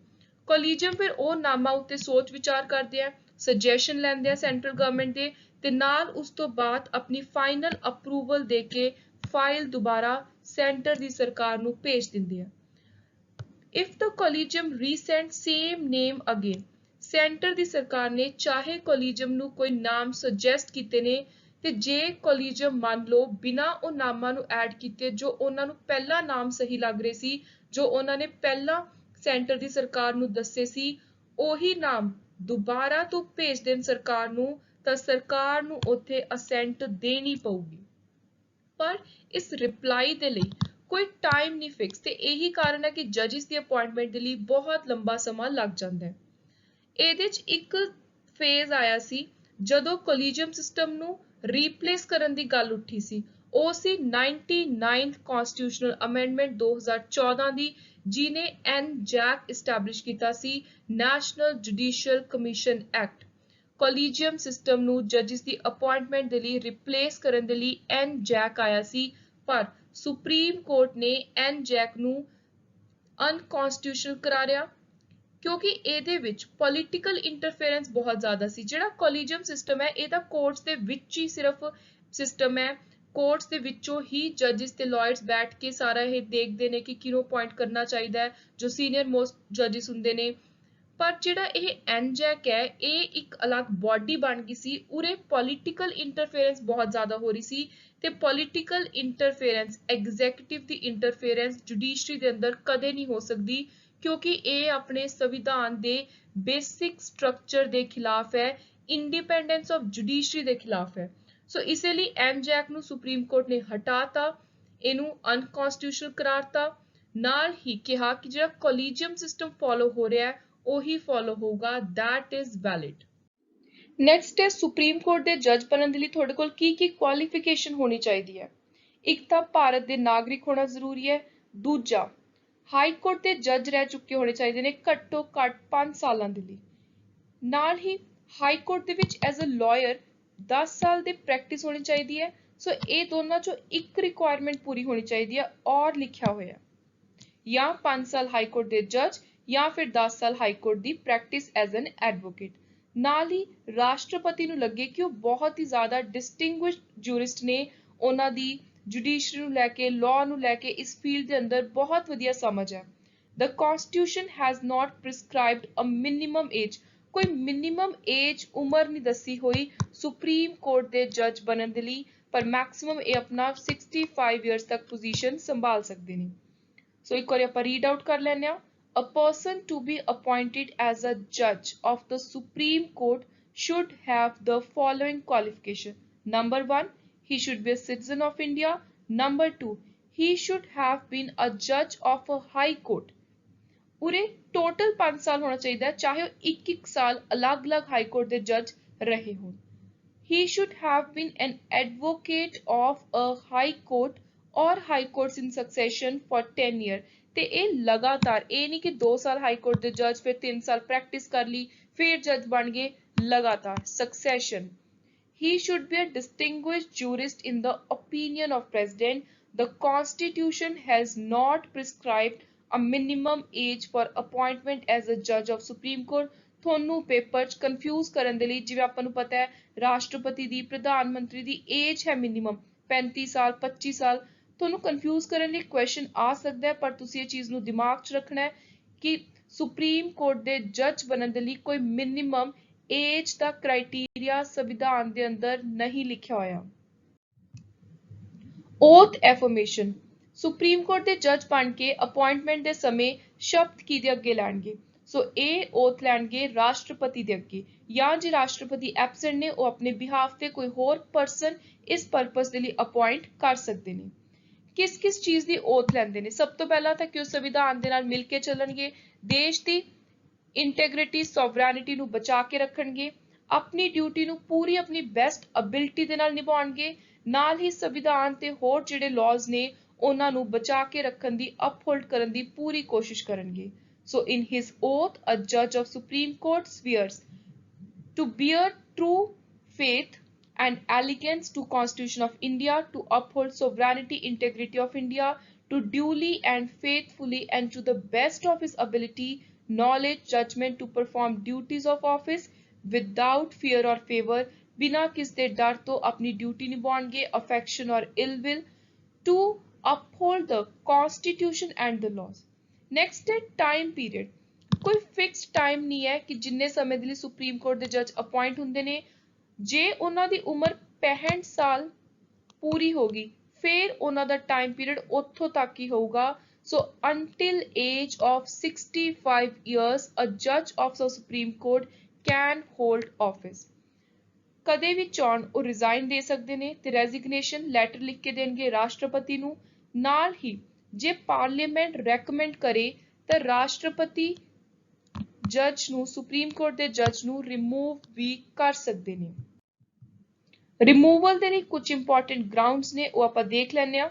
ਕੋਲੀਜੀਅਮ ਫਿਰ ਉਹ ਨਾਮਾਂ ਉੱਤੇ ਸੋਚ ਵਿਚਾਰ ਕਰਦੇ ਆ, ਸੁਜੈਸ਼ਨ ਲੈਂਦੇ ਆ ਸੈਂਟਰਲ ਗਵਰਨਮੈਂਟ ਦੇ ਤੇ ਨਾਲ ਉਸ ਤੋਂ ਬਾਅਦ ਆਪਣੀ ਫਾਈਨਲ ਅਪਰੂਵਲ ਦੇ ਕੇ ਫਾਈਲ ਦੁਬਾਰਾ ਸੈਂਟਰ ਦੀ ਸਰਕਾਰ ਨੂੰ ਭੇਜ ਦਿੰਦੇ ਆ। If the collegium resent same name again, centre ਦੀ ਸਰਕਾਰ ਨੇ ਚਾਹੇ ਕੋਲੀਜੀਅਮ ਨੂੰ ਕੋਈ ਨਾਮ ਸੁਜੈਸਟ ਕੀਤੇ ਨੇ ਤੇ ਜੇ ਕੋਲੀਜੀਅਮ ਮੰਨ ਲਓ ਬਿਨਾਂ ਉਹ ਨਾਮਾਂ ਨੂੰ ਐਡ ਕੀਤੇ ਜੋ ਉਹਨਾਂ ਨੂੰ ਪਹਿਲਾ ਨਾਮ ਸਹੀ ਲੱਗ ਰਹੇ ਸੀ ਜੋ ਉਹਨਾਂ ਨੇ ਪਹਿਲਾਂ ਸੈਂਟਰ ਦੀ ਸਰਕਾਰ ਨੂੰ ਦੱਸੇ ਸੀ ਉਹੀ ਨਾਮ ਦੁਬਾਰਾ ਤੋਂ ਭੇਜ ਦੇਣ ਸਰਕਾਰ ਨੂੰ ਤਾਂ ਸਰਕਾਰ ਨੂੰ ਉੱਥੇ ਅਸੈਂਟ ਦੇਣੀ ਪਊਗੀ। ਪਰ ਇਸ ਰਿਪਲਾਈ ਦੇ ਲਈ ਕੋਈ ਟਾਈਮ ਨਹੀਂ ਫਿਕਸ ਤੇ ਇਹੀ ਕਾਰਨ ਹੈ ਕਿ ਜੱਜਿਸ ਦੀ ਅਪਾਇੰਟਮੈਂਟ ਦੇ ਲਈ ਬਹੁਤ ਲੰਬਾ ਸਮਾਂ ਲੱਗ ਜਾਂਦਾ ਹੈ। ਇਹਦੇ 'ਚ ਇੱਕ ਫੇਜ਼ ਆਇਆ ਸੀ ਜਦੋਂ ਕੋਲੀਜੀਅਮ ਸਿਸਟਮ ਨੂੰ ਰੀਪਲੇਸ ਕਰਨ ਦੀ ਗੱਲ ਉੱਠੀ ਸੀ, ਉਹ ਸੀ 99th ਕਨਸਟੀਟਿਊਸ਼ਨਲ ਅਮੈਂਡਮੈਂਟ 2014 ਦੀ ਜਿਹਨੇ NJAC ਐਸਟੈਬਲਿਸ਼ ਕੀਤਾ ਸੀ, national judicial commission act. Collegium system ਨੂੰ ਜੱਜਿਸ ਦੀ ਅਪਾਇੰਟਮੈਂਟ ਦੇ ਲਈ ਰਿਪਲੇਸ ਕਰਨ ਦੇ ਲਈ NJAC ਆਇਆ ਸੀ ਪਰ ਸੁਪਰੀਮ ਕੋਰਟ ਨੇ NJAC ਨੂੰ ਅਨਕਨਸਟੀਟਿਊਸ਼ਨਲ ਕਰਾਰਿਆ ਕਿਉਂਕਿ ਇਹਦੇ ਵਿੱਚ ਪੋਲੀਟੀਕਲ ਇੰਟਰਫੇਰੈਂਸ ਬਹੁਤ ਜ਼ਿਆਦਾ ਸੀ। ਜਿਹੜਾ ਕੋਲੀਜੀਅਮ ਸਿਸਟਮ ਹੈ ਇਹ ਤਾਂ ਕੋਰਟਸ ਦੇ ਵਿੱਚ ਹੀ ਸਿਰਫ ਸਿਸਟਮ ਹੈ, ਕੋਰਟਸ ਦੇ ਵਿੱਚੋਂ ਹੀ ਜੱਜਿਸ ਤੇ ਲਾਇਰਸ ਬੈਠ ਕੇ ਸਾਰਾ ਇਹ ਦੇਖਦੇ ਨੇ ਕਿ ਕਿਹਨੂੰ ਅਪਾਇੰਟ ਕਰਨਾ ਚਾਹੀਦਾ ਹੈ, ਜੋ ਸੀਨੀਅਰ ਮੋਸਟ ਜੱਜਿਸ ਹੁੰਦੇ ਨੇ। ਪਰ ਜਿਹੜਾ ਇਹ ਐਨਜੈਕ ਹੈ ਇਹ ਇੱਕ ਅਲੱਗ ਬਾਡੀ ਬਣ ਗਈ ਸੀ, ਉਰੇ ਪੋਲੀਟੀਕਲ ਇੰਟਰਫੇਰੈਂਸ ਬਹੁਤ ਜ਼ਿਆਦਾ ਹੋ ਰਹੀ ਸੀ ਤੇ ਪੋਲੀਟੀਕਲ ਇੰਟਰਫੇਰੈਂਸ, ਐਗਜ਼ੈਕਟਿਵ ਦੀ ਇੰਟਰਫੇਰੈਂਸ ਜੁਡੀਸ਼ਰੀ ਦੇ ਅੰਦਰ ਕਦੇ ਨਹੀਂ ਹੋ ਸਕਦੀ, ਕਿਉਂਕਿ ਇਹ ਆਪਣੇ ਸੰਵਿਧਾਨ ਦੇ ਬੇਸਿਕ ਸਟਰਕਚਰ ਦੇ ਖਿਲਾਫ ਹੈ, ਇੰਡੀਪੈਂਡੈਂਸ ਆਫ ਜੁਡੀਸ਼ਰੀ ਦੇ ਖਿਲਾਫ ਹੈ। ਸੋ ਇਸੇ ਲਈ ਐਨਜੈਕ ਨੂੰ ਸੁਪਰੀਮ ਕੋਰਟ ਨੇ ਹਟਾਤਾ, ਇਹਨੂੰ ਅਨਕਨਸਟੀਟਿਊਸ਼ਨਲ ਕਰਾਰਤਾ, ਨਾਲ ਹੀ ਕਿਹਾ ਕਿ ਜਿਹੜਾ ਕੋਲੀਜੀਅਮ ਸਿਸਟਮ ਫੋਲੋ ਹੋ ਰਿਹਾ ਹੈ ਉਹੀ ਫੋਲੋ ਹੋਊਗਾ, that is valid। ਨੈਕਸਟ ਹੈ ਸੁਪਰੀਮ ਕੋਰਟ ਦੇ ਜੱਜ ਬਣਨ ਦੇ ਲਈ ਤੁਹਾਡੇ ਕੋਲ ਕੀ ਕੁਆਲੀਫਿਕੇਸ਼ਨ ਹੋਣੀ ਚਾਹੀਦੀ ਹੈ। ਇੱਕ ਤਾਂ ਭਾਰਤ ਦੇ ਨਾਗਰਿਕ ਹੋਣਾ ਜ਼ਰੂਰੀ ਹੈ, ਦੂਜਾ ਹਾਈ ਕੋਰਟ ਦੇ ਜੱਜ ਰਹਿ ਚੁੱਕੇ ਹੋਣੇ ਚਾਹੀਦੇ ਨੇ ਘੱਟੋ ਘੱਟ 5 ਸਾਲਾਂ ਦੇ ਲਈ, ਨਾਲ ਹੀ ਹਾਈ ਕੋਰਟ ਦੇ ਵਿੱਚ ਐਜ਼ ਅ ਲਾਇਰ 10 ਸਾਲ ਦੀ ਪ੍ਰੈਕਟਿਸ ਹੋਣੀ ਚਾਹੀਦੀ ਹੈ। ਸੋ ਇਹ ਦੋਨਾਂ ਚੋਂ ਇੱਕ ਰਿਕੁਆਇਰਮੈਂਟ ਪੂਰੀ ਹੋਣੀ ਚਾਹੀਦੀ ਹੈ ਔਰ ਲਿਖਿਆ ਹੋਇਆ, ਜਾਂ 5 ਸਾਲ ਹਾਈ ਕੋਰਟ ਦੇ ਜੱਜ ਜਾਂ ਫਿਰ 10 ਸਾਲ high court the practice as an advocate. ਨਾਲ ਹੀ ਰਾਸ਼ਟਰਪਤੀ ਨੂੰ ਲੱਗੇ ਕਿ ਉਹ ਬਹੁਤ ਹੀ ਜ਼ਿਆਦਾ ਡਿਸਟਿੰਗੁਇਸ਼ਡ ਜੂਰਿਸਟ ਨੇ, ਉਹਨਾਂ ਦੀ ਜੁਡੀਸ਼ਰੀ ਨੂੰ ਲੈ ਕੇ, ਲਾਅ ਨੂੰ ਲੈ ਕੇ ਇਸ ਫੀਲਡ ਦੇ ਅੰਦਰ ਬਹੁਤ ਵਧੀਆ ਸਮਝ ਹੈ। The Constitution has not prescribed a minimum age, ਕੋਈ ਮਿਨੀਮਮ ਏਜ ਉਮਰ ਨਹੀਂ ਦੱਸੀ ਹੋਈ ਸੁਪਰੀਮ ਕੋਰਟ ਦੇ ਜੱਜ ਬਣਨ ਦੇ ਲਈ, ਪਰ ਮੈਕਸਿਮਮ ਇਹ ਆਪਣਾ 65 ਇਅਰਸ ਤੱਕ ਪੋਜੀਸ਼ਨ ਸੰਭਾਲ ਸਕਦੇ ਨੇ। ਸੋ ਇੱਕ ਵਾਰੀ ਆਪਾਂ ਰੀਡ ਆਊਟ ਕਰ ਲੈਂਦੇ ਹਾਂ। A person to be appointed as a judge of the Supreme Court should have the following qualification. Number 1, he should be a citizen of India. Number 2, he should have been a judge of a high court. ਉਰੇ ਟੋਟਲ 5 ਸਾਲ ਹੋਣਾ ਚਾਹੀਦਾ ਹੈ, ਚਾਹੇ ਉਹ ਇੱਕ ਸਾਲ ਅਲੱਗ-ਅਲੱਗ ਹਾਈ ਕੋਰਟ ਦੇ ਜੱਜ ਰਹੇ ਹੋਣ। He should have been an advocate of a high court or high courts in succession for 10 years. ਤੇ ਇਹ ਲਗਾਤਾਰ, ਇਹ ਨਹੀਂ ਕਿ 2 ਸਾਲ ਹਾਈ ਕੋਰਟ ਦੇ ਜੱਜ ਫਿਰ 3 ਸਾਲ ਪ੍ਰੈਕਟਿਸ ਕਰ ਲਈ ਫਿਰ ਜੱਜ ਬਣ ਗਏ, ਲਗਾਤਾਰ succession. He should be a distinguished jurist in the opinion of President. The Constitution has not prescribed a minimum age for appointment as a judge of Supreme Court. ਤੁਹਾਨੂੰ ਪੇਪਰ 'ਚ ਕਨਫਿਊਜ਼ ਕਰਨ ਦੇ ਲਈ, ਜਿਵੇਂ ਆਪਾਂ ਨੂੰ ਪਤਾ ਹੈ ਰਾਸ਼ਟਰਪਤੀ ਦੀ, ਪ੍ਰਧਾਨ ਮੰਤਰੀ ਦੀ ਏਜ ਹੈ ਮਿਨੀਮਮ 35 ਸਾਲ 25 ਸਾਲ, ਤੁਹਾਨੂੰ ਕਨਫਿਊਜ਼ ਕਰਨ ਲਈ ਕੁਐਸਚਨ ਆ ਸਕਦਾ ਹੈ, ਪਰ ਤੁਸੀਂ ਇਹ ਚੀਜ਼ ਨੂੰ ਦਿਮਾਗ 'ਚ ਰੱਖਣਾ ਹੈ ਕਿ ਸੁਪਰੀਮ ਕੋਰਟ ਦੇ ਜੱਜ ਬਣਨ ਦੇ ਲਈ ਕੋਈ ਮਿਨੀਮਮ ਏਜ ਦਾ ਕ੍ਰਾਈਟੇਰੀਆ ਸੰਵਿਧਾਨ ਦੇ ਅੰਦਰ ਨਹੀਂ ਲਿਖਿਆ ਹੋਇਆ। ਓਥ ਐਫਰਮੇਸ਼ਨ, ਸੁਪਰੀਮ ਕੋਰਟ ਦੇ ਜੱਜ ਬਣ ਕੇ ਅਪਾਇੰਟਮੈਂਟ ਦੇ ਸਮੇਂ ਸ਼ਬਦ ਕਿਹਦੇ ਅੱਗੇ ਲੈਣਗੇ? ਸੋ ਇਹ ਓਥ ਲੈਣਗੇ ਰਾਸ਼ਟਰਪਤੀ ਦੇ ਅੱਗੇ, ਜਾਂ ਜੇ ਰਾਸ਼ਟਰਪਤੀ ਐਬਸੈਂਟ ਨੇ ਉਹ ਆਪਣੇ ਬਿਹਾਫ ਤੇ ਕੋਈ ਹੋਰ ਪਰਸਨ ਇਸ ਪਰਪਸ ਦੇ ਲਈ ਅਪਾਇੰਟ ਕਰ ਸਕਦੇ ਨੇ। ਕਿਸ ਕਿਸ ਚੀਜ਼ ਦੀ ਓਥ ਲੈਂਦੇ ਨੇ? ਸਭ ਤੋਂ ਪਹਿਲਾਂ ਤਾਂ ਕਿ ਉਹ ਸੰਵਿਧਾਨ ਦੇ ਨਾਲ ਮਿਲ ਕੇ ਚੱਲਣਗੇ, ਦੇਸ਼ ਦੀ ਇੰਟੈਗ੍ਰਿਟੀ ਸੋਵਰੈਨਿਟੀ ਨੂੰ ਬਚਾ ਕੇ ਰੱਖਣਗੇ, ਆਪਣੀ ਡਿਊਟੀ ਨੂੰ ਪੂਰੀ ਆਪਣੀ ਬੈਸਟ ਅਬਿਲਿਟੀ ਦੇ ਨਾਲ ਨਿਭਾਉਣਗੇ, ਨਾਲ ਹੀ ਸੰਵਿਧਾਨ ਤੇ ਹੋਰ ਜਿਹੜੇ ਲਾਜ਼ ਨੇ ਉਹਨਾਂ ਨੂੰ ਬਚਾ ਕੇ ਰੱਖਣ ਦੀ, ਅਪਹੋਲਡ ਕਰਨ ਦੀ ਪੂਰੀ ਕੋਸ਼ਿਸ਼ ਕਰਨਗੇ। So in his oath, a judge of Supreme Court swears to bear true faith and allegiance to Constitution of India, to uphold sovereignty, integrity of India, to duly and faithfully and to the best of his ability, knowledge, judgment, to perform duties of office without fear or favor, बिना किसी डर तो अपनी ड्यूटी निभाएंगे, affection और ill will, to uphold the Constitution and the laws. Next है time period, कोई ਫਿਕਸਡ ਟਾਈਮ ਨਹੀਂ ਹੈ ਕਿ ਜਿੰਨੇ ਸਮੇਂ ਦੇ ਲਈ ਸੁਪਰੀਮ ਕੋਰਟ ਦੇ ਜੱਜ ਅਪਾਇੰਟ ਹੁੰਦੇ ਨੇ। ਜੇ ਉਹਨਾਂ ਦੀ ਉਮਰ 65 ਸਾਲ ਪੂਰੀ ਹੋ ਗਈ ਫਿਰ ਉਹਨਾਂ ਦਾ ਟਾਈਮ ਪੀਰੀਅਡ ਉੱਥੋਂ ਤੱਕ ਹੀ ਹੋਊਗਾ। ਸੋ until age of 65 years a judge of the Supreme Court can hold office। ਕਦੇ ਵੀ ਚਾਹਣ ਉਹ ਰਿਜ਼ਾਈਨ ਦੇ ਸਕਦੇ ਨੇ ਤੇ ਰੈਜ਼ਿਗਨੇਸ਼ਨ ਲੈਟਰ ਲਿਖ ਕੇ ਦੇਣਗੇ ਰਾਸ਼ਟਰਪਤੀ ਨੂੰ। ਨਾਲ ਹੀ ਜੇ ਪਾਰਲੀਮੈਂਟ ਰეკਮੈਂਡ ਕਰੇ ਤਾਂ ਰਾਸ਼ਟਰਪਤੀ ਜੱਜ ਨੂੰ, ਸੁਪਰੀਮ ਕੋਰਟ ਦੇ ਜੱਜ ਨੂੰ ਰਿਮੂਵ ਵੀ ਕਰ ਸਕਦੇ ਨੇ। ਰਿਮੂਵਲ ਦੇ ਲਈ ਕੁਝ ਇੰਪੋਰਟੈਂਟ ਗਰਾਊਂਡਸ ਨੇ, ਉਹ ਆਪਾਂ ਦੇਖ ਲੈਂਦੇ ਹਾਂ।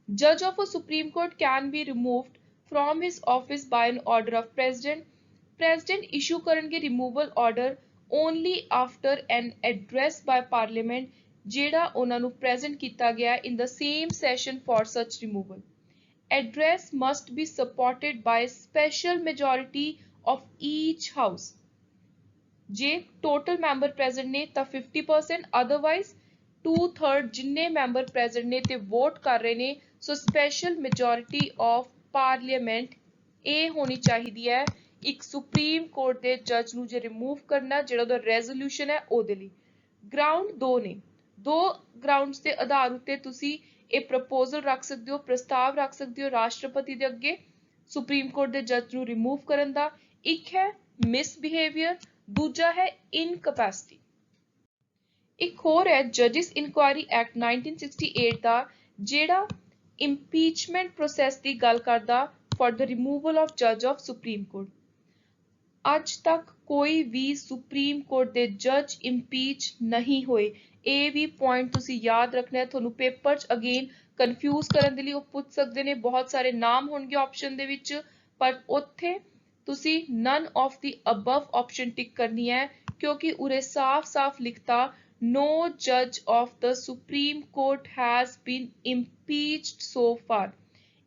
ਜੱਜ of a supreme court can be removed from his office by an order of president. President issue ਕਰਨਗੇ removal order only after an address by parliament ਜਿਹੜਾ ਉਹਨਾਂ ਨੂੰ ਪ੍ਰੈਜ਼ੈਂਟ ਕੀਤਾ ਗਿਆ in the same session for such removal। address must be supported by special majority of each house. ਜੇ total member present ਨੇ ਤਾਂ 50%, otherwise 2/3 ਜਿੰਨੇ ਮੈਂਬਰ ਪ੍ਰੈਜ਼ੈਂਟ ਨੇ ਤੇ ਵੋਟ ਕਰ ਰਹੇ ਨੇ, so special majority of parliament ਇਹ ਹੋਣੀ ਚਾਹੀਦੀ ਹੈ ਇੱਕ ਸੁਪਰੀਮ ਕੋਰਟ ਦੇ ਜੱਜ ਨੂੰ ਜੇ ਰਿਮੂਵ ਕਰਨਾ ਜਿਹੜਾ ਉਹਦਾ ਰੈਜ਼ੋਲੂਸ਼ਨ ਹੈ ਉਹਦੇ ਲਈ। ਗਰਾਊਂਡ ਦੋ ਨੇ, ਦੋ ਗਰਾਊਂਡਸ ਦੇ ਆਧਾਰ ਉੱਤੇ ਤੁਸੀਂ ਇਹ ਪ੍ਰਪੋਜ਼ਲ ਰੱਖ ਸਕਦੇ ਹੋ, ਪ੍ਰਸਤਾਵ ਰੱਖ ਸਕਦੇ ਹੋ ਰਾਸ਼ਟਰਪਤੀ ਦੇ ਅੱਗੇ ਸੁਪਰੀਮ ਕੋਰਟ ਦੇ ਜੱਜ ਨੂੰ ਰਿਮੂਵ ਕਰਨ ਦਾ। ਇੱਕ ਹੈ ਮਿਸਬਿਹੇਵੀਅਰ, ਦੂਜਾ ਹੈ ਇਨਕੈਪੈਸਿਟੀ। ਇੱਕ ਹੋਰ ਹੈ ਜਜਿਸ ਇਨਕੁਆਇਰੀ ਐਕਟ 1968 ਦਾ ਜਿਹੜਾ ਇੰਪੀਚਮੈਂਟ ਪ੍ਰੋਸੈਸ ਦੀ ਗੱਲ ਕਰਦਾ ਫॉर द ਰਿਮੂਵਲ ਆਫ ਜੱਜ ਆਫ ਸੁਪਰੀਮ ਕੋਰਟ। ਅੱਜ ਤੱਕ ਕੋਈ ਵੀ ਸੁਪਰੀਮ ਕੋਰਟ ਦੇ ਜੱਜ ਇੰਪੀਚ ਨਹੀਂ ਹੋਏ। ਇਹ ਵੀ ਪੁਆਇੰਟ ਤੁਸੀਂ ਯਾਦ ਰੱਖਣਾ ਹੈ, ਤੁਹਾਨੂੰ ਪੇਪਰ 'ਚ ਅਗੇਨ ਕਨਫਿਊਜ਼ ਕਰਨ ਦੇ ਲਈ ਉਹ ਪੁੱਛ ਸਕਦੇ ਨੇ, ਬਹੁਤ ਸਾਰੇ ਨਾਮ ਹੋਣਗੇ ਆਪਸ਼ਨ ਦੇ ਵਿੱਚ, ਪਰ ਉੱਥੇ ਤੁਸੀਂ none of the above option ਟਿਕ ਕਰਨੀ ਹੈ ਕਿਉਂਕਿ ਉਰੇ ਸਾਫ਼-ਸਾਫ਼ ਲਿਖਤਾ no judge of the Supreme Court has been impeached so far।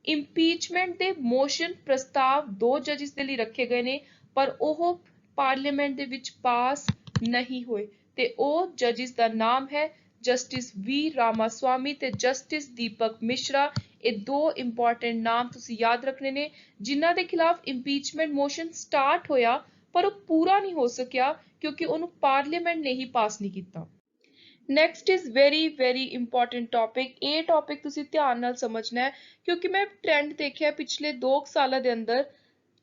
Impeachment ਦੇ ਮੋਸ਼ਨ ਪ੍ਰਸਤਾਵ ਦੋ ਜੱਜਿਸ ਦੇ ਲਈ ਰੱਖੇ ਗਏ ਨੇ ਪਰ ਉਹ ਪਾਰਲੀਮੈਂਟ ਦੇ ਵਿੱਚ ਪਾਸ ਨਹੀਂ ਹੋਏ ਤੇ ਉਹ ਜੱਜਿਸ ਦਾ ਨਾਮ ਹੈ ਜਸਟਿਸ ਵੀ ਰਾਮਾਸਵਾਮੀ ਤੇ ਜਸਟਿਸ ਦੀਪਕ ਮਿਸ਼ਰਾ। ਇਹ ਦੋ ਇੰਪੋਰਟੈਂਟ ਨਾਮ ਤੁਸੀਂ ਯਾਦ ਰੱਖਣੇ ਨੇ ਜਿਨ੍ਹਾਂ ਦੇ ਖਿਲਾਫ ਇੰਪੀਚਮੈਂਟ ਮੋਸ਼ਨ ਸਟਾਰਟ ਹੋਇਆ ਪਰ ਉਹ ਪੂਰਾ ਨਹੀਂ ਹੋ ਸਕਿਆ ਕਿਉਂਕਿ ਉਹਨੂੰ ਪਾਰਲੀਮੈਂਟ ਨੇ ਹੀ ਪਾਸ ਨਹੀਂ ਕੀਤਾ। Next is very important topic. ਇਹ ਟੌਪਿਕ ਤੁਸੀਂ ਧਿਆਨ ਨਾਲ ਸਮਝਣਾ ਹੈ ਕਿਉਂਕਿ ਮੈਂ ਟ੍ਰੈਂਡ ਦੇਖਿਆ ਪਿਛਲੇ 2 ਸਾਲਾਂ ਦੇ ਅੰਦਰ,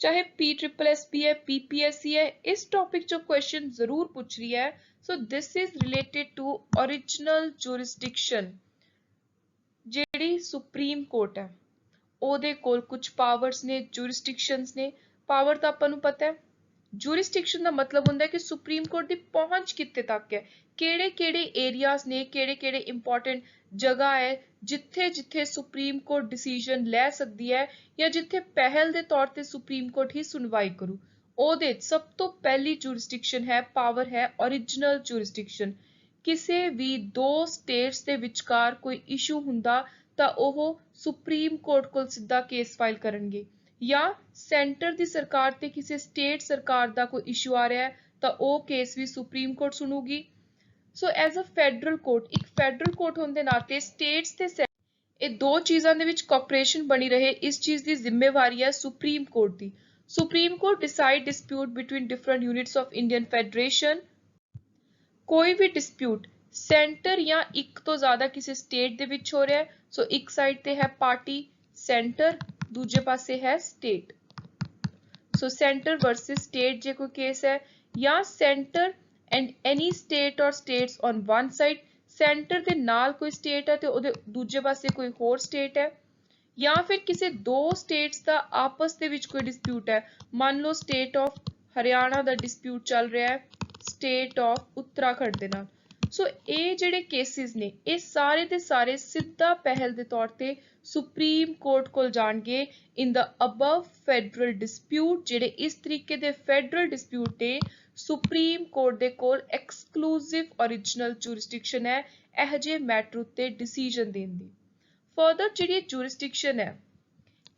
ਚਾਹੇ PSSB ਹੈ PPSC ਹੈ, ਇਸ ਟੌਪਿਕ 'ਚੋਂ ਕੁਐਸਚਨ ਜ਼ਰੂਰ ਪੁੱਛ ਰਹੀ ਹੈ। So this is related to original jurisdiction. ਜਿਹੜੀ ਸੁਪਰੀਮ ਕੋਰਟ ਹੈ ਉਹਦੇ ਕੋਲ ਕੁਝ ਪਾਵਰਸ ਨੇ, ਜੂਰਿਸਡਿਕਸ਼ਨਸ ਨੇ। ਪਾਵਰ ਤਾਂ ਆਪਾਂ ਨੂੰ ਪਤਾ ਹੈ, ਜੂਰਿਸਡਿਕਸ਼ਨ ਦਾ ਮਤਲਬ ਹੁੰਦਾ ਹੈ ਕਿ ਸੁਪਰੀਮ ਕੋਰਟ ਦੀ ਪਹੁੰਚ ਕਿੱਥੇ ਤੱਕ ਹੈ, ਕਿਹੜੇ ਏਰੀਆਜ਼ ਨੇ, ਕਿਹੜੇ ਇੰਪੋਰਟੈਂਟ ਜਗ੍ਹਾ ਹੈ ਜਿੱਥੇ ਸੁਪਰੀਮ ਕੋਰਟ ਡਿਸੀਜਨ ਲੈ ਸਕਦੀ ਹੈ ਜਾਂ ਜਿੱਥੇ ਪਹਿਲ ਦੇ ਤੌਰ ਤੇ ਸੁਪਰੀਮ ਕੋਰਟ ਹੀ ਸੁਣਵਾਈ ਕਰੂ। ਉਹਦੇ ਸਭ ਤੋਂ ਪਹਿਲੀ ਜੂਰਿਸਡਿਕਸ਼ਨ ਹੈ, ਪਾਵਰ ਹੈ ਓਰੀਜਨਲ ਜੂਰਿਸਡਿਕਸ਼ਨ। ਕਿਸੇ ਵੀ ਦੋ ਸਟੇਟਸ ਦੇ ਵਿਚਕਾਰ ਕੋਈ ਇਸ਼ੂ ਹੁੰਦਾ ਤਾਂ ਉਹ ਸੁਪਰੀਮ ਕੋਰਟ ਕੋਲ ਸਿੱਧਾ ਕੇਸ ਫਾਈਲ ਕਰਨਗੇ, ਜਾਂ ਸੈਂਟਰ ਦੀ ਸਰਕਾਰ ਤੇ ਕਿਸੇ ਸਟੇਟ ਸਰਕਾਰ ਦਾ ਕੋਈ ਇਸ਼ੂ ਆ ਰਿਹਾ ਹੈ ਤਾਂ ਉਹ ਕੇਸ ਵੀ ਸੁਪਰੀਮ ਕੋਰਟ ਸੁਣੂਗੀ। So as a federal court, ਇੱਕ ਫੈਡਰਲ ਕੋਰਟ ਹੋਣ ਦੇ ਨਾਤੇ ਸਟੇਟਸ ਤੇ ਇਹ ਦੋ ਚੀਜ਼ਾਂ ਦੇ ਵਿੱਚ ਕੋਆਪਰੇਸ਼ਨ ਬਣੀ ਰਹੇ, ਇਸ ਚੀਜ਼ ਦੀ ਜ਼ਿੰਮੇਵਾਰੀ ਹੈ supreme court the. Supreme court decide dispute between different units of Indian federation. ਕੋਈ ਵੀ ਡਿਸਪਿਊਟ ਸੈਂਟਰ ਜਾਂ ਇੱਕ ਤੋਂ ਜ਼ਿਆਦਾ ਕਿਸੇ ਸਟੇਟ ਦੇ ਵਿੱਚ ਹੋ ਰਿਹਾ ਹੈ, ਸੋ ਇੱਕ ਸਾਈਡ ਤੇ ਹੈ ਪਾਰਟੀ ਸੈਂਟਰ, ਦੂਜੇ ਪਾਸੇ ਹੈ state. So centre versus state ਜੇ ਕੋਈ ਕੇਸ ਹੈ, ਜਾਂ centre and any state or states on one side, centre ਦੇ ਨਾਲ ਕੋਈ ਸਟੇਟ ਹੈ ਤੇ ਉਹਦੇ ਦੂਜੇ ਪਾਸੇ ਕੋਈ ਹੋਰ ਸਟੇਟ ਹੈ, ਜਾਂ ਫਿਰ ਕਿਸੇ ਦੋ ਸਟੇਟਸ ਦਾ ਆਪਸ ਦੇ ਵਿੱਚ ਕੋਈ ਡਿਸਪਿਊਟ ਹੈ। ਮੰਨ ਲਓ state of Haryana the dispute ਚੱਲ ਰਿਹਾ ਹੈ ਸਟੇਟ ਆਫ ਉੱਤਰਾਖੰਡ ਦੇ ਨਾਲ। ਸੋ ਇਹ ਜਿਹੜੇ ਕੇਸਿਸ ਨੇ ਇਹ ਸਾਰੇ ਦੇ ਸਾਰੇ ਸਿੱਧਾ ਪਹਿਲ ਦੇ ਤੌਰ ਤੇ ਸੁਪਰੀਮ ਕੋਰਟ ਕੋਲ ਜਾਣਗੇ ਇਨ ਦਾ ਅਬਵ ਫੈਡਰਲ ਡਿਸਪਿਊਟ। ਜਿਹੜੇ ਇਸ ਤਰੀਕੇ ਦੇ ਫੈਡਰਲ ਡਿਸਪਿਊਟ ਤੇ ਸੁਪਰੀਮ ਕੋਰਟ ਦੇ ਕੋਲ ਐਕਸਕਲੂਸਿਵ ਓਰੀਜਨਲ ਜੂਰਿਸਡਿਕਸ਼ਨ ਹੈ ਇਹੋ ਜਿਹੇ ਮੈਟਰ ਉੱਤੇ ਡਿਸੀਜਨ ਦੇਣ ਦੀ। ਫਰਦਰ ਜਿਹੜੀ ਜੂਰਿਸਡਿਕਸ਼ਨ ਹੈ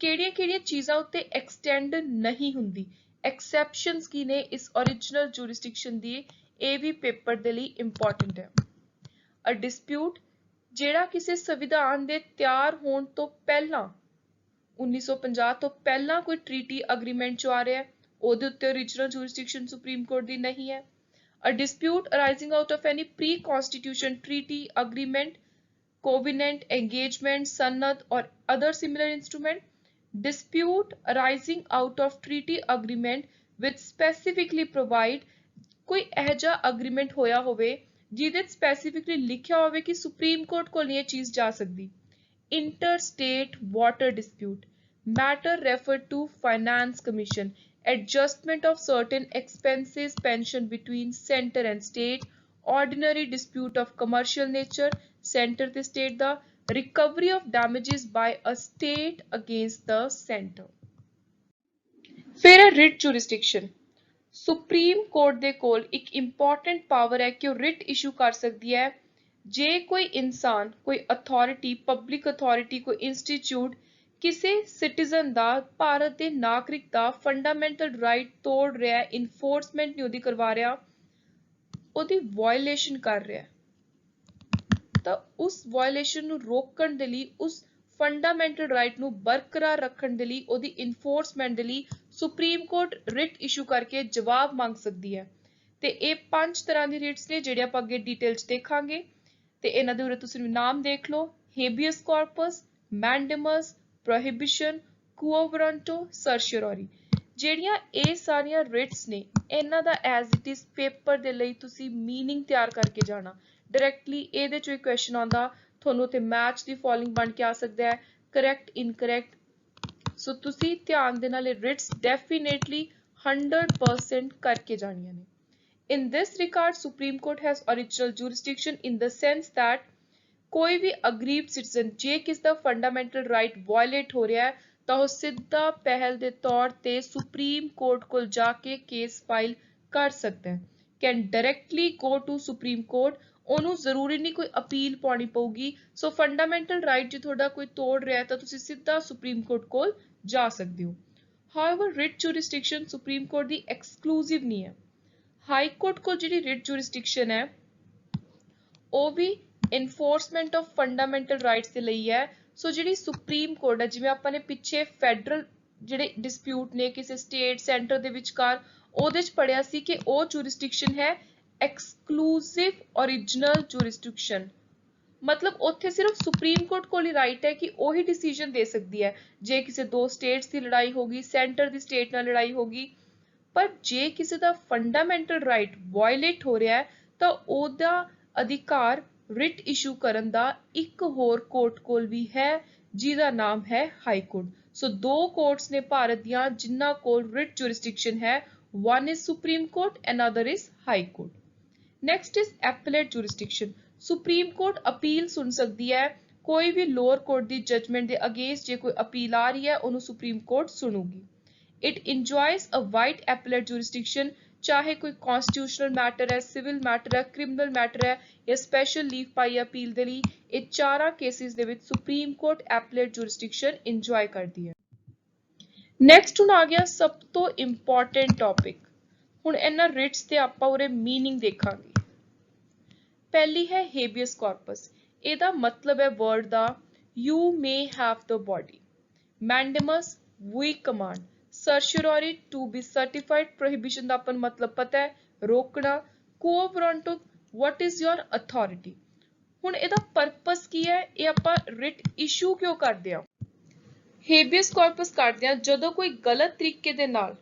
ਕਿਹੜੀਆਂ ਚੀਜ਼ਾਂ ਉੱਤੇ ਐਕਸਟੈਂਡ ਨਹੀਂ ਹੁੰਦੀ, ਐਕਸੈਪਸ਼ਨਸ ਕੀ ਨੇ ਇਸ ਓਰੀਜਨਲ ਜੂਰਿਸਡਿਕਸ਼ਨ ਦੀ, ਇਹ ਵੀ ਪੇਪਰ ਦੇ ਲਈ ਇੰਪੋਰਟੈਂਟ ਹੈ। ਅ ਡਿਸਪਿਊਟ ਜਿਹੜਾ ਕਿਸੇ ਸੰਵਿਧਾਨ ਦੇ ਤਿਆਰ ਹੋਣ ਤੋਂ ਪਹਿਲਾਂ 1950 ਤੋਂ ਪਹਿਲਾਂ ਕੋਈ ਟ੍ਰੀਟੀ ਅਗਰੀਮੈਂਟ 'ਚ ਆ ਰਿਹਾ ਹੈ, ਉਹਦੇ ਉੱਤੇ ਓਰੀਜਨਲ ਜੂਰਿਸਡਿਕਸ਼ਨ ਸੁਪਰੀਮ ਕੋਰਟ ਦੀ ਨਹੀਂ ਹੈ। A dispute arising out of any pre constitution treaty agreement, covenant, engagement, sanad or other similar instrument. Dispute arising out of treaty agreement which specifically provide ਕੋਈ ਇਹੋ ਜਿਹਾ agreement ਹੋਇਆ ਹੋਵੇ ਜਿਹਦੇ specifically ਲਿਖਿਆ ਹੋਵੇ ਕਿ ਸੁਪਰੀਮ ਕੋਰਟ ਕੋਲ ਇਹ ਚੀਜ਼ ਜਾ ਸਕਦੀ। Interstate water dispute, matter referred to finance commission, adjustment of certain expenses pension between center and state, ordinary dispute of commercial nature, center ਤੇ state the, recovery of damages by a state against the center। ਫਿਰ ਹੈ writ jurisdiction। ਸੁਪਰੀਮ ਕੋਰਟ ਦੇ ਕੋਲ ਇੱਕ ਇੰਪੋਰਟੈਂਟ ਪਾਵਰ ਹੈ ਕਿ ਉਹ ਰਿਟ ਇਸ਼ੂ ਕਰ ਸਕਦੀ ਹੈ ਜੇ ਕੋਈ ਇਨਸਾਨ, ਕੋਈ ਅਥਾਰਟੀ, ਪਬਲਿਕ ਅਥਾਰਟੀ, ਕੋਈ ਇੰਸਟੀਚਿਊਟ ਕਿਸੇ ਸਿਟੀਜ਼ਨ ਦਾ ਭਾਰਤ ਦੇ ਨਾਗਰਿਕ ਦਾ ਫੰਡਾਮੈਂਟਲ ਰਾਈਟ ਤੋੜ ਰਿਹਾ, ਇਨਫੋਰਸਮੈਂਟ ਨਹੀਂ ਉਹਦੀ ਕਰਵਾ ਰਿਹਾ, ਉਹਦੀ ਵਾਇਓਲੇਸ਼ਨ ਕਰ ਰਿਹਾ, ਤਾਂ ਉਸ ਵਾਇਓਲੇਸ਼ਨ ਨੂੰ ਰੋਕਣ ਦੇ ਲਈ, ਉਸ ਫੰਡਾਮੈਂਟਲ ਰਾਈਟ ਨੂੰ ਬਰਕਰਾਰ ਰੱਖਣ ਦੇ ਲਈ, ਉਹਦੀ ਇਨਫੋਰਸਮੈਂਟ ਦੇ ਲਈ ਸੁਪਰੀਮ ਕੋਰਟ ਰਿਟ ਇਸ਼ੂ ਕਰਕੇ ਜਵਾਬ ਮੰਗ ਸਕਦੀ ਹੈ। ਤੇ ਇਹ 5 ਤਰ੍ਹਾਂ ਦੀ ਰਿਟਸ ਨੇ ਜਿਹੜੇ ਆਪਾਂ ਅੱਗੇ ਡਿਟੇਲ 'ਚ ਦੇਖਾਂਗੇ, ਤੇ ਇਹਨਾਂ ਦੇ ਉਰੇ ਤੁਸੀਂ ਨਾਮ ਦੇਖ ਲਓ, ਹੇਬੀਅਸ ਕਾਰਪਸ, ਮੈਂਡੇਮਸ, ਪ੍ਰੋਹਿਬਿਸ਼ਨ, ਕੁਓ ਵਾਰੰਟੋ, ਸਰਸ਼ਿਓਰੀ। ਜਿਹੜੀਆਂ ਇਹ ਸਾਰੀਆਂ ਰਿਟਸ ਨੇ, ਇਹਨਾਂ ਦਾ ਐਜ਼ ਇਟ ਇਜ਼ ਪੇਪਰ ਦੇ ਲਈ ਤੁਸੀਂ ਮੀਨਿੰਗ ਤਿਆਰ ਕਰਕੇ ਜਾਣਾ। ਡਾਇਰੈਕਟਲੀ ਇਹਦੇ ਚੋਂ ਇੱਕ ਕੁਐਸਚਨ ਆਉਂਦਾ, ਤੁਹਾਨੂੰ ਤੇ ਮੈਚ ਦੀ ਫੋਲੋਇੰਗ ਬਣ ਕੇ ਆ ਸਕਦਾ ਹੈ, ਕਰੈਕਟ, ਇਨਕਰੈਕਟ। ਸੋ ਤੁਸੀਂ ਧਿਆਨ ਦੇ ਨਾਲ ਇਹ ਰਿਟਸ ਡੈਫੀਨੇਟਲੀ 100% ਕਰਕੇ ਜਾਣੀਆਂ ਨੇ। In this regard, Supreme Court has original jurisdiction in the sense that ਕੋਈ ਵੀ ਅਗਰੀਬ ਸਿਟੀਜ਼ਨ ਜੇ ਕਿਸ ਦਾ ਫੰਡਾਮੈਂਟਲ ਰਾਈਟ ਵਾਇਲੇਟ ਹੋ ਰਿਹਾ ਹੈ ਤਾਂ ਉਹ ਸਿੱਧਾ ਪਹਿਲ ਦੇ ਤੌਰ ਤੇ ਸੁਪਰੀਮ ਕੋਰਟ ਕੋਲ ਜਾ ਕੇ ਕੇਸ ਫਾਈਲ ਕਰ ਸਕਦਾ ਹੈ, can directly go to supreme court. ਉਹਨੂੰ ਜ਼ਰੂਰੀ ਨਹੀਂ ਕੋਈ ਅਪੀਲ ਪਾਉਣੀ ਪਊਗੀ। ਸੋ ਫੰਡਾਮੈਂਟਲ ਰਾਈਟ ਜੇ ਤੁਹਾਡਾ ਕੋਈ ਤੋੜ ਰਿਹਾ ਤਾਂ ਤੁਸੀਂ ਸਿੱਧਾ ਸੁਪਰੀਮ ਕੋਰਟ ਕੋਲ ਜਾ ਸਕਦੇ ਹੋ। However writ jurisdiction supreme court ਦੀ ਐਕਸਕਲੂਸਿਵ ਨਹੀਂ ਹੈ। ਹਾਈ ਕੋਰਟ ਕੋਲ ਜਿਹੜੀ ਰਿਟ ਜੂਰਿਸਡਿਕਸ਼ਨ ਹੈ ਉਹ ਵੀ ਇਨਫੋਰਸਮੈਂਟ ਆਫ ਫੰਡਾਮੈਂਟਲ ਰਾਈਟਸ ਦੇ ਲਈ ਹੈ। ਸੋ ਜਿਹੜੀ ਸੁਪਰੀਮ ਕੋਰਟ ਹੈ, ਜਿਵੇਂ ਆਪਾਂ ਨੇ ਪਿੱਛੇ ਫੈਡਰਲ ਜਿਹੜੇ ਡਿਸਪਿਊਟ ਨੇ ਕਿਸੇ ਸਟੇਟ ਸੈਂਟਰ ਦੇ ਵਿਚਕਾਰ, ਉਹਦੇ 'ਚ ਪੜਿਆ ਸੀ ਕਿ ਉਹ ਜੂਰਿਸਡਿਕਸ਼ਨ ਹੈ ਐਕਸਕਲੂਸਿਵ ਓਰੀਜਨਲ ਜੂਰਿਸਡਿਕਸ਼ਨ। ਮਤਲਬ ਉੱਥੇ ਸਿਰਫ ਸੁਪਰੀਮ ਕੋਰਟ ਕੋਲ ਹੀ ਰਾਈਟ ਹੈ ਕਿ ਉਹੀ ਡਿਸੀਜਨ ਦੇ ਸਕਦੀ ਹੈ ਜੇ ਕਿਸੇ ਦੋ ਸਟੇਟਸ ਦੀ ਲੜਾਈ ਹੋਗੀ, ਸੈਂਟਰ ਦੀ ਸਟੇਟ ਨਾਲ ਲੜਾਈ ਹੋਗੀ। ਪਰ ਜੇ ਕਿਸੇ ਦਾ ਫੰਡਾਮੈਂਟਲ ਰਾਈਟ ਵਾਇਲੇਟ ਹੋ ਰਿਹਾ ਹੈ ਤਾਂ ਉਹਦਾ ਅਧਿਕਾਰ ਰਿਟ ਇਸ਼ੂ ਕਰਨ ਦਾ ਇੱਕ ਹੋਰ ਕੋਰਟ ਕੋਲ ਵੀ ਹੈ, ਜਿਹਦਾ ਨਾਮ ਹੈ ਹਾਈ ਕੋਰਟ। ਸੋ ਦੋ ਕੋਰਟਸ ਨੇ ਭਾਰਤ ਦੀਆਂ ਜਿਨ੍ਹਾਂ ਕੋਲ ਰਿਟ ਜੂਰਿਸਡਿਕਸ਼ਨ ਹੈ, one is Supreme Court, another is High Court. Next is Appellate Jurisdiction. Supreme Court appeal ਸੁਣ ਸਕਦੀ ਹੈ, ਕੋਈ ਵੀ ਲੋਅਰ ਕੋਰਟ ਦੀ ਜਜਮੈਂਟ ਦੇ ਅਗੇਂਸਟ ਜੇ ਕੋਈ ਅਪੀਲ ਆ ਰਹੀ ਹੈ ਉਹਨੂੰ ਸੁਪਰੀਮ ਕੋਰਟ ਸੁਣੂਗੀ। It enjoys a wide appellate jurisdiction, ਚਾਹੇ ਕੋਈ constitutional matter ਹੈ, civil matter ਹੈ, criminal matter ਹੈ ਜਾਂ special leave ਪਾਈ ਅਪੀਲ ਦੇ ਲਈ, ਇਹ ਚਾਰਾਂ ਕੇਸਿਸ ਦੇ ਵਿੱਚ supreme court appellate jurisdiction enjoy ਕਰਦੀ ਹੈ। ਨੈਕਸਟ ਹੁਣ ਆ ਗਿਆ ਸਭ ਤੋਂ ਇੰਪੋਰਟੈਂਟ ਟੌਪਿਕ। ਹੁਣ ਇਹਨਾਂ ਰਿਟਸ ਤੇ ਆਪਾਂ ਉਰੇ ਮੀਨਿੰਗ ਦੇਖਾਂਗੇ। ਪਹਿਲੀ ਹੈ ਹੇਬੀਅਸ ਕਾਰਪਸ। ਇਹਦਾ ਮਤਲਬ ਹੈ ਵਰਡ ਦਾ you may have the body, mandamus we command, certiorari to be certified, prohibition ਦਾ ਆਪਾਂ ਨੂੰ ਮਤਲਬ ਪਤਾ ਹੈ ਰੋਕਣਾ, quo warranto what is your authority। ਹੁਣ ਇਹਦਾ ਪਰਪਸ ਕੀ ਹੈ, ਇਹ ਆਪਾਂ ਰਿਟ ਇਸ਼ੂ ਕਿਉਂ ਕਰਦੇ ਹਾਂ। ਹੇਬੀਅਸ ਕਾਰਪਸ ਕਰਦੇ ਹਾਂ ਜਦੋਂ ਕੋਈ ਗਲਤ ਤਰੀਕੇ ਦੇ ਨਾਲ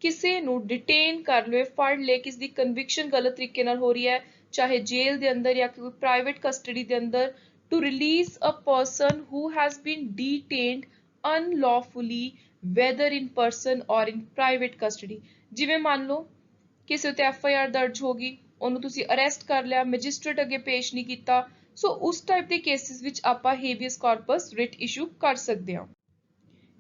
ਕਿਸੇ ਨੂੰ ਡਿਟੇਨ ਕਰ ਲਵੇ, ਫੜ ਲੈ, ਕਿਸ ਦੀ ਕਨਵਿਕਸ਼ਨ ਗਲਤ ਤਰੀਕੇ ਨਾਲ ਹੋ ਰਹੀ ਹੈ, ਚਾਹੇ ਜੇਲ੍ਹ ਦੇ ਅੰਦਰ ਜਾਂ ਕੋਈ ਪ੍ਰਾਈਵੇਟ ਕਸਟਡੀ ਦੇ ਅੰਦਰ, to release a person who has been detained unlawfully whether in person or in private custody। ਜਿਵੇਂ ਮੰਨ ਲਓ ਕਿਸੇ ਉੱਤੇ FIR ਦਰਜ ਹੋ ਗਈ, ਉਹਨੂੰ ਤੁਸੀਂ ਅਰੈਸਟ ਕਰ ਲਿਆ, ਮੈਜਿਸਟ੍ਰੇਟ ਅੱਗੇ ਪੇਸ਼ ਨਹੀਂ ਕੀਤਾ, ਸੋ ਉਸ ਟਾਈਪ ਦੇ ਕੇਸਿਸ ਵਿੱਚ ਆਪਾਂ ਹੇਬੀਅਸ ਕਾਰਪਸ ਰਿਟ ਇਸ਼ੂ ਕਰ ਸਕਦੇ ਹਾਂ।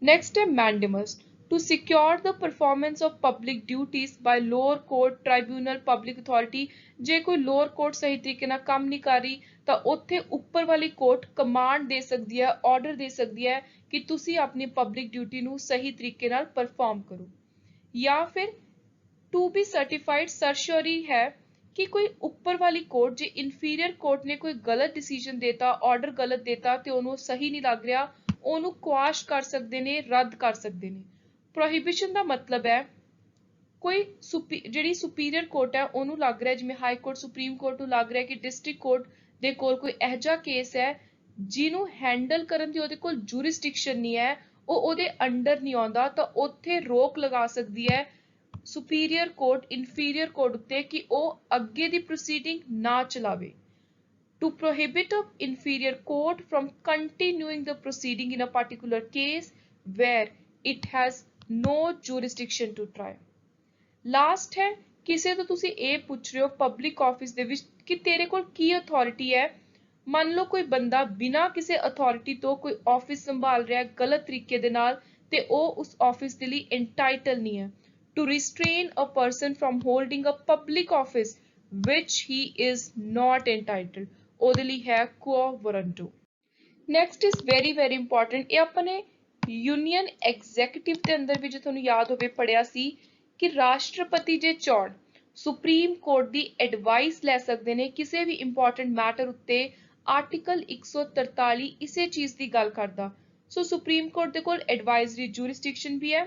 ਨੈਕਸਟ ਹੈ ਮੈਂਡੇਮਸ, to secure the performance of public duties by lower court, tribunal, public authority। ਜੇ ਕੋਈ ਲੋਅਰ ਕੋਰਟ ਸਹੀ ਤਰੀਕੇ ਨਾਲ ਕੰਮ ਨਹੀਂ ਕਰ ਰਹੀ ਤਾਂ ਉੱਥੇ ਉੱਪਰ ਵਾਲੀ ਕੋਰਟ ਕਮਾਂਡ ਦੇ ਸਕਦੀ ਹੈ, ਆਰਡਰ ਦੇ ਸਕਦੀ ਹੈ ਕਿ ਤੁਸੀਂ ਆਪਣੀ ਪਬਲਿਕ ਡਿਊਟੀ ਨੂੰ ਸਹੀ ਤਰੀਕੇ ਨਾਲ ਪਰਫਾਰਮ ਕਰੋ। ਜਾਂ ਫਿਰ ਟੂ ਬੀ ਸਰਟੀਫਾਈਡ ਸਰਸ਼ਰੀ ਹੈ ਕਿ ਕੋਈ ਉੱਪਰ ਵਾਲੀ ਕੋਰਟ ਜੇ ਇਨਫੀਰੀਅਰ ਕੋਰਟ ਨੇ ਕੋਈ ਗਲਤ ਡਿਸੀਜਨ ਦੇਤਾ, ਆਰਡਰ ਗਲਤ ਦੇਤਾ ਤੇ ਉਹਨੂੰ ਸਹੀ ਨਹੀਂ ਲੱਗ ਰਿਹਾ, ਉਹਨੂੰ ਕੁਆਸ਼ ਕਰ ਸਕਦੇ ਨੇ, ਰੱਦ ਕਰ ਸਕਦੇ ਨੇ। ਪ੍ਰੋਹਿਬਿਸ਼ਨ ਦਾ ਮਤਲਬ ਹੈ ਕੋਈ ਜਿਹੜੀ ਸੁਪੀਰੀਅਰ ਕੋਰਟ ਹੈ ਉਹਨੂੰ ਲੱਗ ਰਿਹਾ, ਜਿਵੇਂ ਹਾਈ ਕੋਰਟ ਸੁਪਰੀਮ ਕੋਰਟ ਨੂੰ ਲੱਗ ਰਿਹਾ ਕਿ ਡਿਸਟ੍ਰਿਕਟ ਕੋਰਟ ਦੇ ਕੋਲ ਕੋਈ ਇਹੋ ਜਿਹਾ ਕੇਸ ਹੈ ਜਿਹਨੂੰ ਹੈਂਡਲ ਕਰਨ ਦੀ ਉਹਦੇ ਕੋਲ ਜੂਰਿਸਡਿਕਸ਼ਨ ਨਹੀਂ ਹੈ, ਉਹ ਉਹਦੇ ਅੰਡਰ ਨਹੀਂ ਆਉਂਦਾ, ਤਾਂ ਉੱਥੇ ਰੋਕ ਲਗਾ ਸਕਦੀ ਹੈ ਸੁਪੀਰੀਅਰ ਕੋਰਟ ਇਨਫੀਰੀਅਰ ਕੋਰਟ ਉੱਤੇ ਕਿ ਉਹ ਅੱਗੇ ਦੀ ਪ੍ਰੋਸੀਡਿੰਗ ਨਾ ਚਲਾਵੇ। To prohibit an inferior court from continuing the proceeding in a particular case where it has no jurisdiction to try। Last ਹੈ ਕਿਸੇ ਤੋਂ ਤੁਸੀਂ ਇਹ ਪੁੱਛ ਰਹੇ ਹੋ ਪਬਲਿਕ ਆਫਿਸ ਦੇ ਵਿੱਚ ਕਿ ਤੇਰੇ ਕੋਲ ਕੀ ਅਥਾਰਟੀ ਹੈ। ਮੰਨ ਲਓ ਕੋਈ ਬੰਦਾ ਬਿਨਾਂ ਕਿਸੇ ਅਥਾਰਟੀ ਤੋਂ ਕੋਈ ਆਫਿਸ ਸੰਭਾਲ ਰਿਹਾ ਗਲਤ ਤਰੀਕੇ ਦੇ ਨਾਲ ਤੇ ਉਹ ਉਸ ਆਫਿਸ ਦੇ ਲਈ ਐਂਟਾਈਟਲ ਨਹੀਂ ਹੈ। To restrain a person from holding a public office which he is not entitled, ਉਹਦੇ ਲਈ ਹੈ quo warranto। Next is very important, ਇਹ ਆਪਾਂ ਨੇ यूनियन एग्जीक्यूटिव के अंदर भी जो तुहानू याद होवे पढ़िया सी कि राष्ट्रपति जे चाहण सुप्रीम कोर्ट दी एडवाइस लै सकदे ने किसी भी इंपॉर्टेंट मैटर उत्ते आर्टिकल 143 इसे चीज दी गल करदा सो सुप्रीम कोर्ट दे कोल एडवाइजरी जुरिस्डिक्शन भी है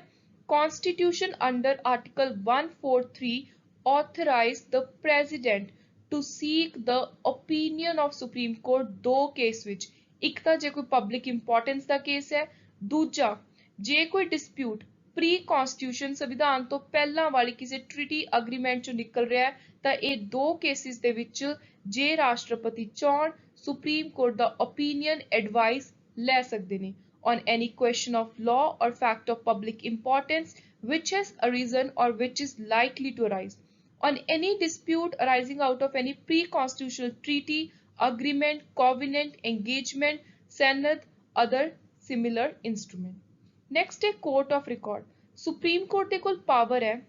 constitution under article 143 authorise the president to seek the opinion of supreme court दो केस विच एक तां जे कोई पब्लिक इंपॉर्टेंस दा केस है दूजा जे कोई डिस्प्यूट प्री कॉन्स्टिट्यूशन संविधान तो पहला वाली किसी ट्रीटी अग्रीमेंट चों निकल रहा है ਤਾਂ ਇਹ ਦੋ ਕੇਸਿਸ ਦੇ ਵਿੱਚ ਜੇ ਰਾਸ਼ਟਰਪਤੀ ਚਾਹਣ ਸੁਪਰੀਮ ਕੋਰਟ ਦਾ ਓਪੀਨੀਅਨ ਐਡਵਾਈਸ ਲੈ ਸਕਦੇ ਨੇ on any question of law or fact of public importance which has arisen or which is likely to arise on any dispute arising out of any pre-constitutional treaty agreement covenant engagement sanad other similar instrument next है court of record supreme court ਦੇ ਕੋਲ power ਹੈ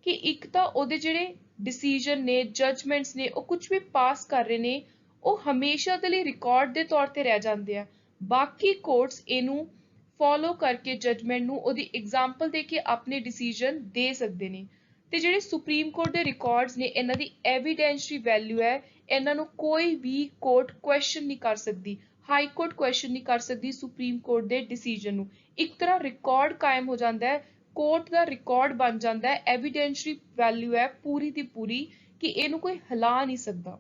ਕਿ ਇੱਕ ਤਾਂ ਉਹਦੇ ਜਿਹੜੇ ਡਿਸੀਜਨ ਨੇ ਜਜਮੈਂਟਸ ਨੇ ਉਹ ਕੁਝ ਵੀ ਪਾਸ ਕਰ ਰਹੇ ਨੇ ਉਹ ਹਮੇਸ਼ਾ ਦੇ ਲਈ ਰਿਕਾਰਡ ਦੇ ਤੌਰ ਤੇ ਰਹਿ ਜਾਂਦੇ ਆ ਬਾਕੀ ਕੋਰਟਸ ਇਹਨੂੰ ਫੋਲੋ ਕਰਕੇ ਜਜਮੈਂਟ ਨੂੰ ਉਹਦੀ ਐਗਜ਼ਾਮਪਲ ਦੇ ਕੇ ਆਪਣੇ ਡਿਸੀਜਨ ਦੇ ਸਕਦੇ ਨੇ ਤੇ ਜਿਹੜੇ ਸੁਪਰੀਮ ਕੋਰਟ ਦੇ ਰਿਕਾਰਡਸ ਨੇ ਇਹਨਾਂ ਦੀ ਐਵੀਡੈਂਸ਼ਰੀ ਵੈਲਿਊ ਹੈ ਇਹਨਾਂ ਨੂੰ ਕੋਈ ਵੀ ਕੋਰਟ ਕੁਐਸਚਨ ਨਹੀਂ ਕਰ ਸਕਦੀ ਹਾਈ ਕੋਰਟ ਕੁਐਸਚਨ ਨਹੀਂ ਕਰ ਸਕਦੀ ਸੁਪਰੀਮ ਕੋਰਟ ਦੇ ਡਿਸੀਜਨ ਨੂੰ ਇੱਕ ਤਰ੍ਹਾਂ ਰਿਕਾਰਡ ਕਾਇਮ ਹੋ ਜਾਂਦਾ ਹੈ ਕੋਰਟ ਦਾ ਰਿਕਾਰਡ ਬਣ ਜਾਂਦਾ ਹੈ ਐਵੀਡੈਂਸ਼ਰੀ ਵੈਲਿਊ ਹੈ ਪੂਰੀ ਦੀ ਪੂਰੀ ਕਿ ਇਹਨੂੰ ਕੋਈ ਹਿਲਾ ਨਹੀਂ ਸਕਦਾ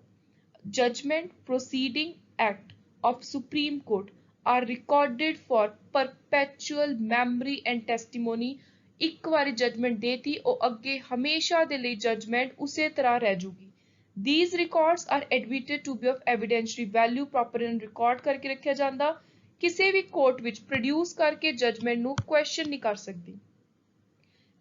judgement proceeding act of supreme court are recorded for perpetual memory and testimony ਇੱਕ ਵਾਰੀ ਜਜਮੈਂਟ ਦੇਤੀ ਉਹ ਅੱਗੇ ਹਮੇਸ਼ਾ ਦੇ ਲਈ ਜਜਮੈਂਟ ਉਸੇ ਤਰ੍ਹਾਂ ਰਹਿ ਜੂਗੀ these records are admitted to be of evidentiary value proper and record ਕਰਕੇ ਰੱਖਿਆ ਜਾਂਦਾ ਕਿਸੇ ਵੀ ਕੋਰਟ ਵਿੱਚ ਪ੍ਰੋਡਿਊਸ ਕਰਕੇ ਜਜਮੈਂਟ ਨੂੰ ਕੁਐਸਚਨ ਨਹੀਂ ਕਰ ਸਕਦੀ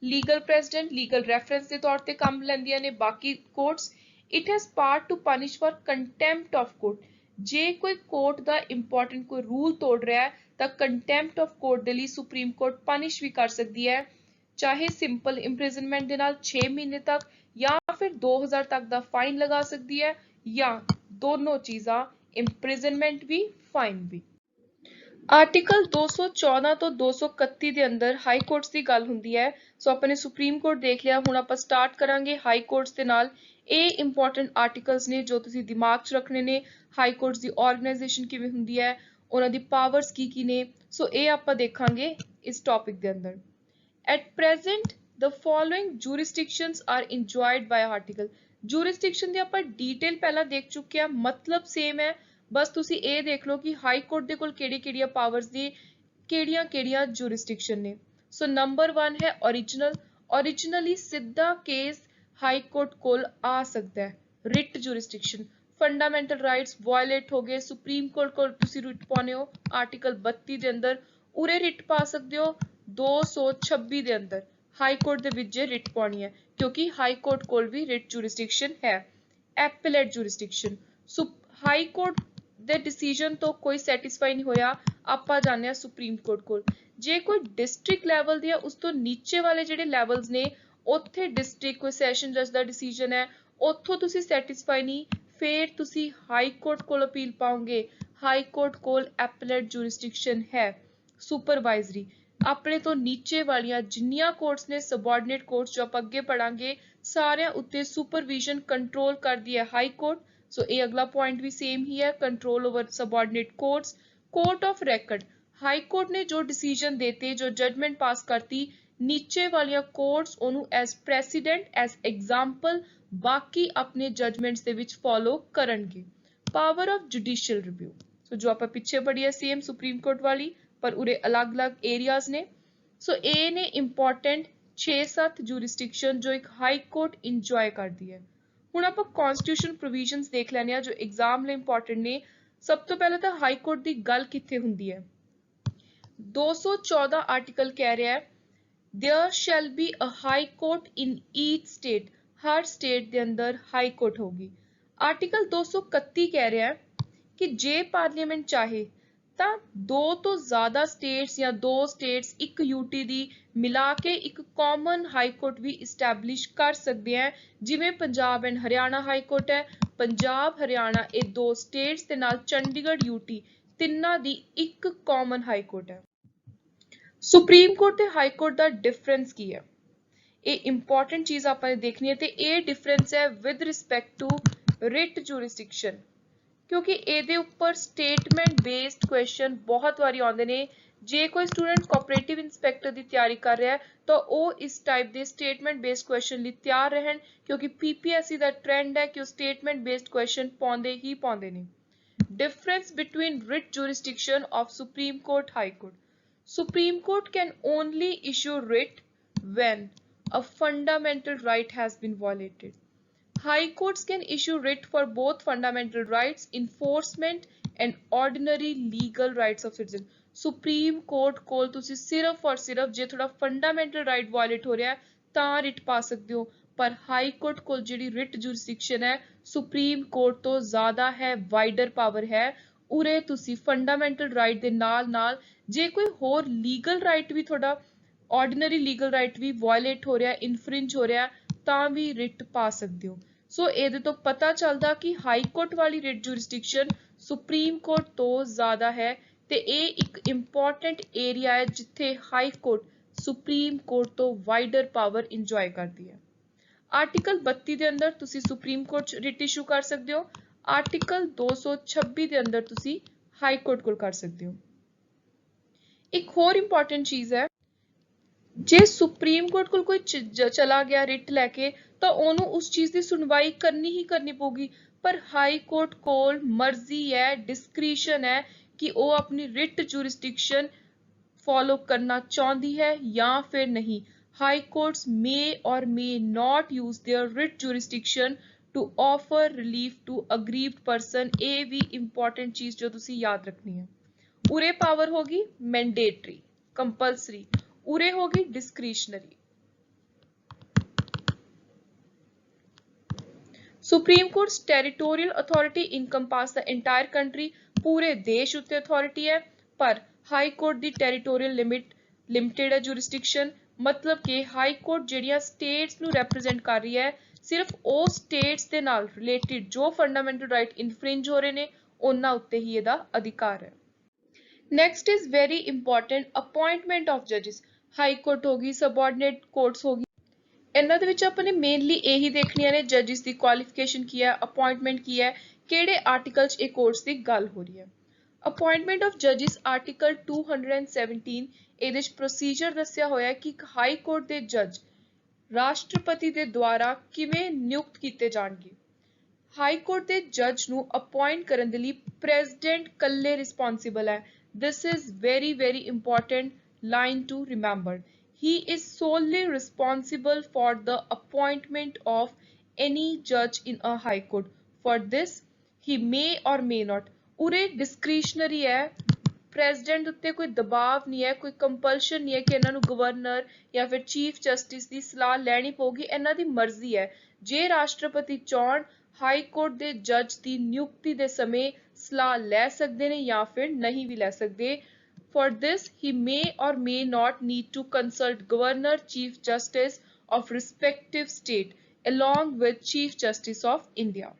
ਲੀਗਲ ਪ੍ਰੈਜ਼ੀਡੈਂਟ ਲੀਗਲ ਰੈਫਰੈਂਸ ਦੇ ਤੌਰ ਤੇ ਕੰਮ ਲੈਂਦੀਆਂ ਨੇ ਬਾਕੀ courts it has power to punish for contempt of court ਜੇ ਕੋਈ ਕੋਰਟ ਦਾ ਇੰਪੋਰਟੈਂਟ ਕੋਈ ਰੂਲ ਤੋੜ ਰਿਹਾ ਹੈ ਤਾਂ ਕੰਟੈਂਪਟ ਆਫ ਕੋਰਟ ਦੇ ਲਈ ਸੁਪਰੀਮ ਕੋਰਟ ਪਨਿਸ਼ ਵੀ ਕਰ ਸਕਦੀ ਹੈ ਚਾਹੇ ਸਿੰਪਲ ਇੰਪ੍ਰਿਜ਼ਨਮੈਂਟ ਦੇ ਨਾਲ 6 ਮਹੀਨੇ ਤੱਕ ਜਾਂ ਫਿਰ 2000 ਤੱਕ ਦਾ ਫਾਈਨ ਲਗਾ ਸਕਦੀ ਹੈ ਜਾਂ ਦੋਨੋਂ ਚੀਜ਼ਾਂ ਇੰਪ੍ਰਿਜ਼ਨਮੈਂਟ ਵੀ ਫਾਈਨ ਵੀ ਆਰਟੀਕਲ 214 ਤੋਂ 231 ਦੇ ਅੰਦਰ ਹਾਈ ਕੋਰਟਸ ਦੀ ਗੱਲ ਹੁੰਦੀ ਹੈ ਸੋ ਆਪਾਂ ਨੇ ਸੁਪਰੀਮ ਕੋਰਟ ਦੇਖ ਲਿਆ ਹੁਣ ਆਪਾਂ ਸਟਾਰਟ ਕਰਾਂਗੇ ਹਾਈ ਕੋਰਟਸ ਦੇ ਨਾਲ ਇਹ ਇੰਪੋਰਟੈਂਟ ਆਰਟੀਕਲਸ ਨੇ ਜੋ ਤੁਸੀਂ ਦਿਮਾਗ 'ਚ ਰੱਖਣੇ ਨੇ ਹਾਈ ਕੋਰਟਸ ਦੀ ਆਰਗੇਨਾਈਜੇਸ਼ਨ ਕਿਵੇਂ ਹੁੰਦੀ ਹੈ ਉਹਨਾਂ ਦੀ ਪਾਵਰਸ ਕੀ ਨੇ ਸੋ ਇਹ ਆਪਾਂ ਦੇਖਾਂਗੇ ਇਸ ਟੌਪਿਕ ਦੇ ਅੰਦਰ at present the following jurisdictions are enjoyed by article jurisdiction ਦੀ ਆਪਾਂ ਡੀਟੇਲ ਪਹਿਲਾਂ ਦੇਖ ਚੁੱਕੇ ਆ ਮਤਲਬ ਸੇਮ ਹੈ ਬਸ ਤੁਸੀਂ ਇਹ ਦੇਖ ਲਓ ਕਿ ਹਾਈ ਕੋਰਟ ਦੇ ਕੋਲ ਕਿਹੜੀਆਂ ਪਾਵਰਸ ਦੀ ਕਿਹੜੀਆਂ jurisdiction ਨੇ ਸੋ ਨੰਬਰ 1 ਹੈ originally ਸਿੱਧਾ ਕੇਸ ਹਾਈ ਕੋਰਟ ਕੋਲ ਆ ਸਕਦਾ ਹੈ writ jurisdiction fundamental rights violet ਹੋ ਗਏ ਸੁਪਰੀਮ ਕੋਰਟ ਕੋਲ ਤੁਸੀਂ ਰਿਟ ਪਾਉਨੇ ਹੋ ਆਰਟੀਕਲ 32 ਦੇ ਅੰਦਰ ਉਰੇ ਰਿਟ ਪਾ ਸਕਦੇ ਹੋ 226 ਦੇ ਅੰਦਰ ਹਾਈ ਕੋਰਟ ਦੇ ਵਿੱਚ ਜੇ ਰਿਟ ਪਾਉਣੀ ਹੈ ਕਿਉਂਕਿ ਹਾਈ ਕੋਰਟ ਕੋਲ ਵੀ ਰਿਟ jurisdiction ਹੈ ਐਪੀਲੇਟ jurisdiction ਹਾਈ ਕੋਰਟ ਦੇ ਡਿਸੀਜਨ ਤੋਂ ਕੋਈ ਸੈਟੀਸਫਾਈ ਨਹੀਂ ਹੋਇਆ ਆਪਾਂ ਜਾਂਦੇ ਹਾਂ ਸੁਪਰੀਮ ਕੋਰਟ ਕੋਲ ਜੇ ਕੋਈ ਡਿਸਟ੍ਰਿਕਟ ਲੈਵਲ ਦੀ ਉਸ ਤੋਂ ਨੀਚੇ ਵਾਲੇ ਜਿਹੜੇ ਲੈਵਲਸ ਨੇ ਉੱਥੇ ਡਿਸਟ੍ਰਿਕਟ ਕੋਈ ਸੈਸ਼ਨ ਜੱਜ ਦਾ ਡਿਸੀਜਨ ਹੈ ਉੱਥੋਂ ਤੁਸੀਂ ਸੈਟੀਸਫਾਈ ਨਹੀਂ ਫਿਰ ਤੁਸੀਂ ਹਾਈ ਕੋਰਟ ਕੋਲ ਅਪੀਲ ਪਾਓਗੇ ਹਾਈ ਕੋਰਟ ਕੋਲ ਐਪੀਲੇਟ jurisdiction ਹੈ ਸੁਪਰਵਾਈਜ਼ਰੀ ਆਪਣੇ ਤੋਂ ਨੀਚੇ ਵਾਲੀਆਂ ਜਿੰਨੀਆਂ ਕੋਰਟਸ ਨੇ ਸਬਆਰਡੀਨੇਟ ਕੋਰਟਸ ਜੋ ਆਪਾਂ ਅੱਗੇ ਪੜਾਂਗੇ ਸਾਰਿਆਂ ਉੱਤੇ ਸੁਪਰਵੀਜ਼ਨ ਕੰਟਰੋਲ ਕਰਦੀ ਹੈ ਹਾਈ ਕੋਰਟ ਸੋ ਇਹ ਅਗਲਾ ਪੁਆਇੰਟ ਵੀ ਸੇਮ ਹੀ ਹੈ control over subordinate courts court of ਰੈਕਡ high court ਨੇ ਜੋ ਡਿਸੀਜਨ ਦੇਤੇ ਜੋ ਜਜਮੈਂਟ ਪਾਸ ਕਰਤੀ ਨੀਚੇ ਵਾਲੀਆਂ ਕੋਰਟਸ ਉਹਨੂੰ ਐਜ਼ ਪ੍ਰੈਸੀਡੈਂਟ ਐਜ਼ ਐਗਜ਼ਾਮਪਲ ਬਾਕੀ ਆਪਣੇ ਜਜਮੈਂਟਸ ਦੇ ਵਿੱਚ ਫੋਲੋ ਕਰਨਗੇ ਪਾਵਰ ਆਫ ਜੁਡੀਸ਼ੀਅਲ ਰਿਵਿਊ ਸੋ ਜੋ ਆਪਾਂ ਪਿੱਛੇ ਪੜ੍ਹੀ ਹੈ ਸੇਮ ਸੁਪਰੀਮ ਕੋਰਟ ਵਾਲੀ ਪਰ ਉਰੇ ਅਲੱਗ-ਅਲੱਗ ਏਰੀਆਜ਼ ਨੇ ਸੋ ਇਹ ਨੇ ਇੰਪੋਰਟੈਂਟ 6-7 jurisdiction ਜੋ ਇੱਕ ਹਾਈ ਕੋਰਟ ਇੰਜੋਏ ਕਰਦੀ ਹੈ ਹੁਣ ਆਪਾਂ ਕਨਸਟੀਟਿਊਸ਼ਨ ਪ੍ਰੋਵੀਜ਼ਨਸ ਦੇਖ ਲੈਣੇ ਆ ਜੋ ਐਗਜ਼ਾਮ ਲਈ ਇੰਪੋਰਟੈਂਟ ਨੇ ਸਭ ਤੋਂ ਪਹਿਲਾਂ ਤਾਂ ਹਾਈ ਕੋਰਟ ਦੀ ਗੱਲ ਕਿੱਥੇ ਹੁੰਦੀ ਹੈ 214 ਆਰਟੀਕਲ ਕਹਿ ਰਿਹਾ ਹੈ there shall be a high court in each state ਹਰ ਸਟੇਟ ਦੇ ਅੰਦਰ ਹਾਈ ਕੋਰਟ ਹੋਗੀ ਆਰਟੀਕਲ 231 ਕਹਿ ਰਿਹਾ ਹੈ ਕਿ ਜੇ ਪਾਰਲੀਮੈਂਟ ਚਾਹੇ ਤਾਂ ਦੋ ਤੋਂ ਜ਼ਿਆਦਾ ਸਟੇਟਸ ਜਾਂ ਦੋ ਸਟੇਟਸ ਇੱਕ ਯੂਟੀ ਦੀ ਮਿਲਾ ਕੇ ਇੱਕ ਕਾਮਨ ਹਾਈ ਕੋਰਟ ਵੀ ਇਸਟੈਬਲਿਸ਼ ਕਰ ਸਕਦੇ ਆ ਜਿਵੇਂ Punjab and Haryana high court ਹੈ ਪੰਜਾਬ ਹਰਿਆਣਾ ਇਹ ਦੋ ਸਟੇਟਸ ਦੇ ਨਾਲ ਚੰਡੀਗੜ੍ਹ ਯੂਟੀ ਤਿੰਨਾਂ ਦੀ ਇੱਕ ਕਾਮਨ ਹਾਈ ਕੋਰਟ ਹੈ ਸੁਪਰੀਮ ਕੋਰਟ ਤੇ ਹਾਈ ਕੋਰਟ ਦਾ ਡਿਫਰੈਂਸ ਕੀ ਹੈ? ਇਹ ਇੰਪੋਰਟੈਂਟ ਚੀਜ਼ ਆਪਾਂ ਨੇ ਦੇਖਣੀ ਹੈ ਤੇ ਇਹ ਡਿਫਰੈਂਸ ਹੈ with respect to writ jurisdiction, ਕਿਉਂਕਿ ਇਹਦੇ ਉੱਪਰ ਸਟੇਟਮੈਂਟ ਬੇਸਡ ਕੁਐਸਚਨ ਬਹੁਤ ਵਾਰੀ ਆਉਂਦੇ ਨੇ। ਜੇ ਕੋਈ ਸਟੂਡੈਂਟ ਕੋਆਪਰੇਟਿਵ ਇੰਸਪੈਕਟਰ ਦੀ ਤਿਆਰੀ ਕਰ ਰਿਹਾ ਹੈ ਤਾਂ ਉਹ ਇਸ ਟਾਈਪ ਦੇ ਸਟੇਟਮੈਂਟ ਬੇਸਡ ਕੁਐਸਚਨ ਲਈ ਤਿਆਰ ਰਹਿਣ, ਕਿਉਂਕਿ ਪੀਪੀਐਸਸੀ ਦਾ ਟ੍ਰੈਂਡ ਹੈ ਕਿ ਉਹ ਸਟੇਟਮੈਂਟ ਬੇਸਡ ਕੁਐਸਚਨ ਪਾਉਂਦੇ ਹੀ ਪਾਉਂਦੇ ਨੇ। Difference between writ jurisdiction of Supreme Court, High Court. Supreme Court can only issue writ when a fundamental right has been violated. High courts can issue writ for both fundamental rights, enforcement and ordinary legal rights of citizens. Supreme Court ਕੋਲ ਤੁਸੀਂ ਸਿਰਫ ਔਰ ਸਿਰਫ ਜੇ ਤੁਹਾਡਾ ਫੰਡਾਮੈਂਟਲ ਰਾਈਟ ਵਾਇਲੇਟ ਹੋ ਰਿਹਾ ਤਾਂ ਰਿਟ ਪਾ ਸਕਦੇ ਹੋ, ਪਰ ਹਾਈ ਕੋਰਟ ਕੋਲ ਜਿਹੜੀ ਰਿਟ ਜੁਰਿਸਡਿਕਸ਼ਨ ਹੈ ਸੁਪਰੀਮ ਕੋਰਟ ਤੋਂ ਜ਼ਿਆਦਾ ਹੈ, ਵਾਈਡਰ ਪਾਵਰ ਹੈ। ਉਰੇ ਤੁਸੀਂ ਫੰਡਾਮੈਂਟਲ ਰਾਈਟ ਦੇ ਨਾਲ ਨਾਲ ਜੇ ਕੋਈ ਹੋਰ ਲੀਗਲ ਰਾਈਟ ਵੀ ਤੁਹਾਡਾ ਆਰਡੀਨਰੀ ਲੀਗਲ ਰਾਈਟ ਵੀ ਵਾਇਲੇਟ ਹੋ ਰਿਹਾ, ਇਨਫ੍ਰਿੰਜ ਹੋ ਰਿਹਾ ਤਾਂ ਵੀ ਰਿਟ ਪਾ ਸਕਦੇ ਹੋ। ਸੋ ਇਹਦੇ ਤੋਂ ਪਤਾ ਚੱਲਦਾ ਕਿ ਹਾਈ ਕੋਰਟ ਵਾਲੀ ਰਿਟ ਜੁਰਿਸਡਿਕਸ਼ਨ ਸੁਪਰੀਮ ਕੋਰਟ ਤੋਂ ਜ਼ਿਆਦਾ ਹੈ ਤੇ ਇਹ ਇੱਕ ਇੰਪੋਰਟੈਂਟ ਏਰੀਆ ਹੈ ਜਿੱਥੇ ਹਾਈ ਕੋਰਟ ਸੁਪਰੀਮ ਕੋਰਟ ਤੋਂ ਵਾਈਡਰ ਪਾਵਰ ਇੰਜੋਏ ਕਰਦੀ ਹੈ। ਆਰਟੀਕਲ 32 ਦੇ ਅੰਦਰ ਤੁਸੀਂ ਸੁਪਰੀਮ ਕੋਰਟ 'ਚ ਰਿਟ ਇਸ਼ੂ ਕਰ ਸਕਦੇ ਹੋ, ਆਰਟੀਕਲ 226 ਦੇ ਅੰਦਰ ਤੁਸੀਂ ਹਾਈ ਕੋਰਟ ਕੋਲ ਕਰ ਸਕਦੇ ਹੋ। ਇੱਕ ਹੋਰ ਇੰਪੋਰਟੈਂਟ ਚੀਜ਼ ਹੈ, ਜੇ ਸੁਪਰੀਮ ਕੋਰਟ ਕੋਲ ਕੋਈ ਚਲਾ ਗਿਆ ਰਿਟ ਲੈ ਕੇ ਤਾਂ ਉਹਨੂੰ ਉਸ ਚੀਜ਼ ਦੀ ਸੁਣਵਾਈ ਕਰਨੀ ਹੀ ਕਰਨੀ ਪਊਗੀ, ਪਰ ਹਾਈ ਕੋਰਟ ਕੋਲ ਮਰਜ਼ੀ ਹੈ, ਡਿਸਕ੍ਰੀਸ਼ਨ ਹੈ ਕਿ ਉਹ ਆਪਣੀ ਰਿਟ ਜੁਰਿਸਡਿਕਸ਼ਨ ਫॉलो करना चाहती है या फिर नहीं। High courts may or may not use their writ jurisdiction to offer relief to aggrieved person। ਇਹ ਵੀ important चीज जो तुसी याद रखनी है। उरे पावर होगी मैंडेटरी कंपल्सरी, उरे होगी discretionary. Supreme courts territorial authority encompass the entire country, पूरे देश उत्ते अथॉरिटी है, पर हाई कोर्ट दी टेरिटोरियल लिमिटेड है जुरिस्डिक्शन, मतलब कि हाई कोर्ट ਜਿਹੜੀਆਂ स्टेट्स ਨੂੰ रिप्रेजेंट कर रही है सिर्फ ਉਹ स्टेट्स ਦੇ ਨਾਲ रिलेटेड जो फंडामेंटल राइट इनफ्रिंज हो रहे ने ਉਹਨਾਂ ਉੱਤੇ ਹੀ ਇਹਦਾ ਅਧਿਕਾਰ ਹੈ। Next is very important appointment of जजेस। हाई कोर्ट होगी, सबऑर्डिनेट कोर्ट्स होगी, ਇਹਨਾਂ ਦੇ ਵਿੱਚ ਆਪਾਂ ਨੇ ਮੇਨਲੀ ਇਹੀ ਦੇਖਣੀਆਂ ਨੇ ਜੱਜਿਸ ਦੀ ਕੁਆਲੀਫਿਕੇਸ਼ਨ ਕੀ ਹੈ, ਅਪਾਇੰਟਮੈਂਟ ਕੀ ਹੈ, ਕਿਹੜੇ ਆਰਟੀਕਲ 'ਚ ਇਹ ਕੋਰਸ ਦੀ ਗੱਲ ਹੋ ਰਹੀ ਹੈ। ਅਪਾਇੰਟਮੈਂਟ ਆਫ ਜੱਜਿਸ ਆਰਟੀਕਲ 217 ਇਹਦੇ 'ਚ ਪ੍ਰੋਸੀਜਰ ਦੱਸਿਆ ਹੋਇਆ ਕਿ ਇੱਕ ਹਾਈ ਕੋਰਟ ਦੇ ਜੱਜ ਰਾਸ਼ਟਰਪਤੀ ਦੇ ਦੁਆਰਾ ਕਿਵੇਂ ਨਿਯੁਕਤ ਕੀਤੇ ਜਾਣਗੇ। ਹਾਈ ਕੋਰਟ ਦੇ ਜੱਜ ਨੂੰ ਅਪਾਇੰਟ ਕਰਨ ਦੇ ਲਈ ਪ੍ਰੈਜ਼ੀਡੈਂਟ ਇਕੱਲੇ ਰਿਸਪੌਂਸਿਬਲ ਹੈ। ਦਿਸ is very very important line to remember। He is solely responsible for the appointment of any judge in a high court। For this, he may or may not। उरे discretionary है, प्रेसिडेंट उत्ते कोई दबाव नहीं है, कोई कंपल्शन नहीं है कि इन्हां नूं गवर्नर या फिर चीफ जस्टिस की सलाह लैनी पऊगी, इन्हां दी मर्जी है। जे राष्ट्रपति चाहण हाई कोर्ट के जज की नियुक्ति के समय सलाह लै सकते हैं या फिर नहीं भी लै सकते। For this, he may or may not need to consult governor, chief justice of respective state, along with chief justice of India।